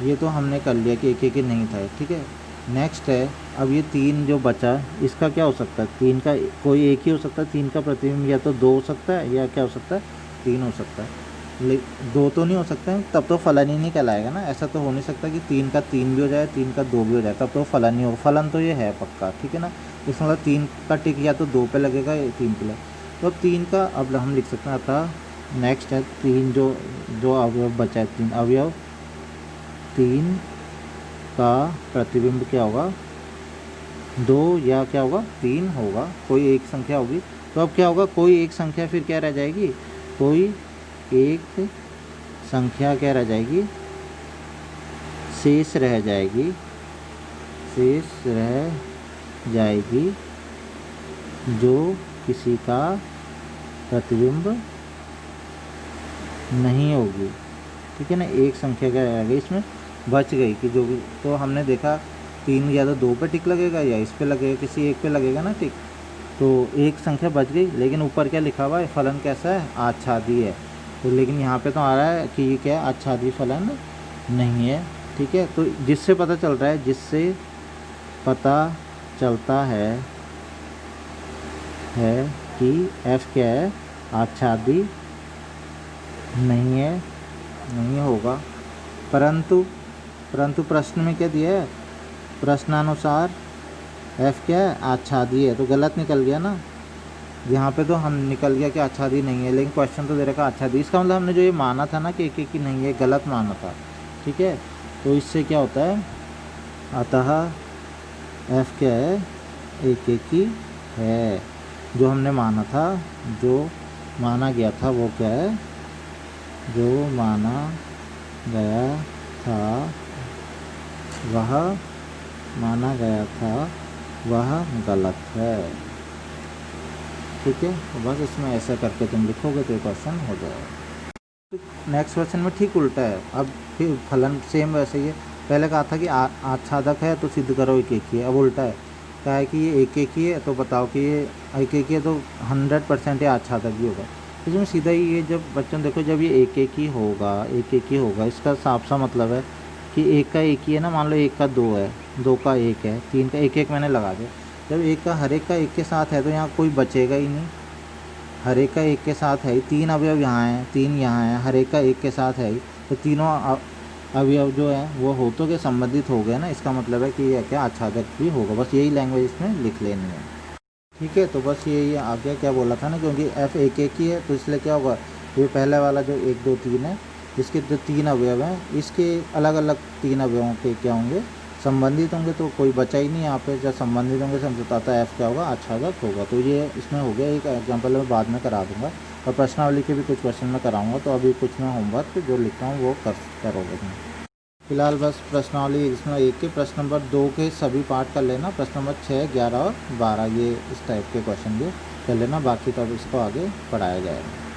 ये तो हमने कर लिया कि एक एक ही नहीं था, ठीक है। नेक्स्ट है, अब ये तीन जो बचा इसका क्या हो सकता है, तीन का कोई एक ही हो सकता है। तीन का प्रतिबिंब या तो दो हो सकता है या क्या हो सकता है, तीन हो सकता है। दो तो नहीं हो सकता है, तब तो फलन ही नहीं कहलाएगा ना। ऐसा तो हो नहीं सकता कि तीन का तीन भी हो जाए, तीन का दो भी हो जाए, तब तो फलन ही होगा। फलन तो ये है पक्का, ठीक है ना। इस मतलब तीन का टिक या तो दो पे लगेगा या तीन पे लगेगा। तो अब तीन का अब हम लिख सकते हैं, अतः नेक्स्ट है तीन जो जो अवयव बचा है, तीन अवयव, तीन का प्रतिबिंब क्या होगा, दो या क्या होगा, तीन होगा, कोई एक संख्या होगी। तो अब क्या होगा, कोई एक संख्या फिर क्या रह जाएगी, कोई एक संख्या क्या रह जाएगी, शेष रह जाएगी, शेष रह जाएगी जो किसी का प्रतिबिंब नहीं होगी, ठीक है ना। एक संख्या क्या रह गई इसमें बच गई कि जो भी, तो हमने देखा तीन या तो दो पे टिक लगेगा या इस पे लगेगा, किसी एक पे लगेगा ना टिक। तो एक संख्या बच गई, लेकिन ऊपर क्या लिखा हुआ है, फलन कैसा है, आच्छादी है। तो लेकिन यहाँ पे तो आ रहा है कि ये क्या है, आच्छादी फलन नहीं है, ठीक है। तो जिससे पता चल रहा है, जिससे पता चलता है कि f क्या है, आच्छादी नहीं है, नहीं होगा। परंतु प्रश्न में क्या दिया है, प्रश्नानुसार f क्या है, आच्छादी है। तो गलत निकल गया ना, यहाँ पे तो हम निकल गया कि आच्छादी नहीं है, लेकिन क्वेश्चन तो दे रखा आच्छादी। इसका मतलब हमने जो ये माना था ना कि एक एक ही नहीं है, गलत माना था, ठीक है। तो इससे क्या होता है, अतः f क्या है, एक एक ही है। जो हमने माना था, जो माना गया था वो क्या है, जो माना गया था वह माना गया था वह गलत है, ठीक है। तो बस इसमें ऐसा करके तुम लिखोगे तो क्वेश्चन हो जाएगा। नेक्स्ट क्वेश्चन में ठीक उल्टा है। अब फिर फलन सेम वैसे ही है। पहले कहा था कि आच्छादक है तो सिद्ध करो एक एक ही है, अब उल्टा है, क्या है कि ये एक एक ही है तो बताओ कि ये एक एक ही है, तो 100% ये आच्छादक भी होगा। इसमें सीधा ही ये, जब बच्चों देखो, जब ये एक एक ही होगा, एक एक ही होगा, इसका साफ सा मतलब है कि एक का एक ही है ना। मान लो एक का दो है, दो का एक है, तीन का एक एक मैंने लगा दिया। जब एक का हर एक का एक के साथ है तो यहाँ कोई बचेगा ही नहीं, हर एक का एक के साथ है ही। तीन अवयव यहाँ हैं, तीन यहाँ हैं, हर एक का एक के साथ है ही, तो तीनों अवयव जो है वो हो तो के संबंधित हो गए ना। इसका मतलब है कि यह क्या आच्छादक भी होगा। बस यही लैंग्वेज इसमें लिख लेनी है, ठीक है। तो बस ये आगे क्या बोला था ना, क्योंकि f एक एक ही है तो इसलिए क्या होगा, ये पहले वाला जो एक दो तीन है, इसके जो तीन अवयव हैं, इसके अलग अलग तीन अवयवों के क्या होंगे, संबंधित होंगे। तो कोई बचा ही नहीं यहाँ पे, जब संबंधित होंगे समझौता f क्या होगा, आच्छादक होगा। तो ये इसमें हो गया। एक एग्जाम्पल मैं बाद में करा दूँगा, और प्रश्नावली के भी कुछ क्वेश्चन में कराऊँगा। तो अभी कुछ मैं होमवर्क जो लिखता हूँ वो करोगे तुम। फिलहाल बस प्रश्नावली इसमें एक के प्रश्न नंबर 2 के सभी पार्ट कर लेना। प्रश्न नंबर 6, 11 और 12 ये इस टाइप के क्वेश्चन भी कर लेना। बाकी तो अब इसको आगे पढ़ाया जाएगा।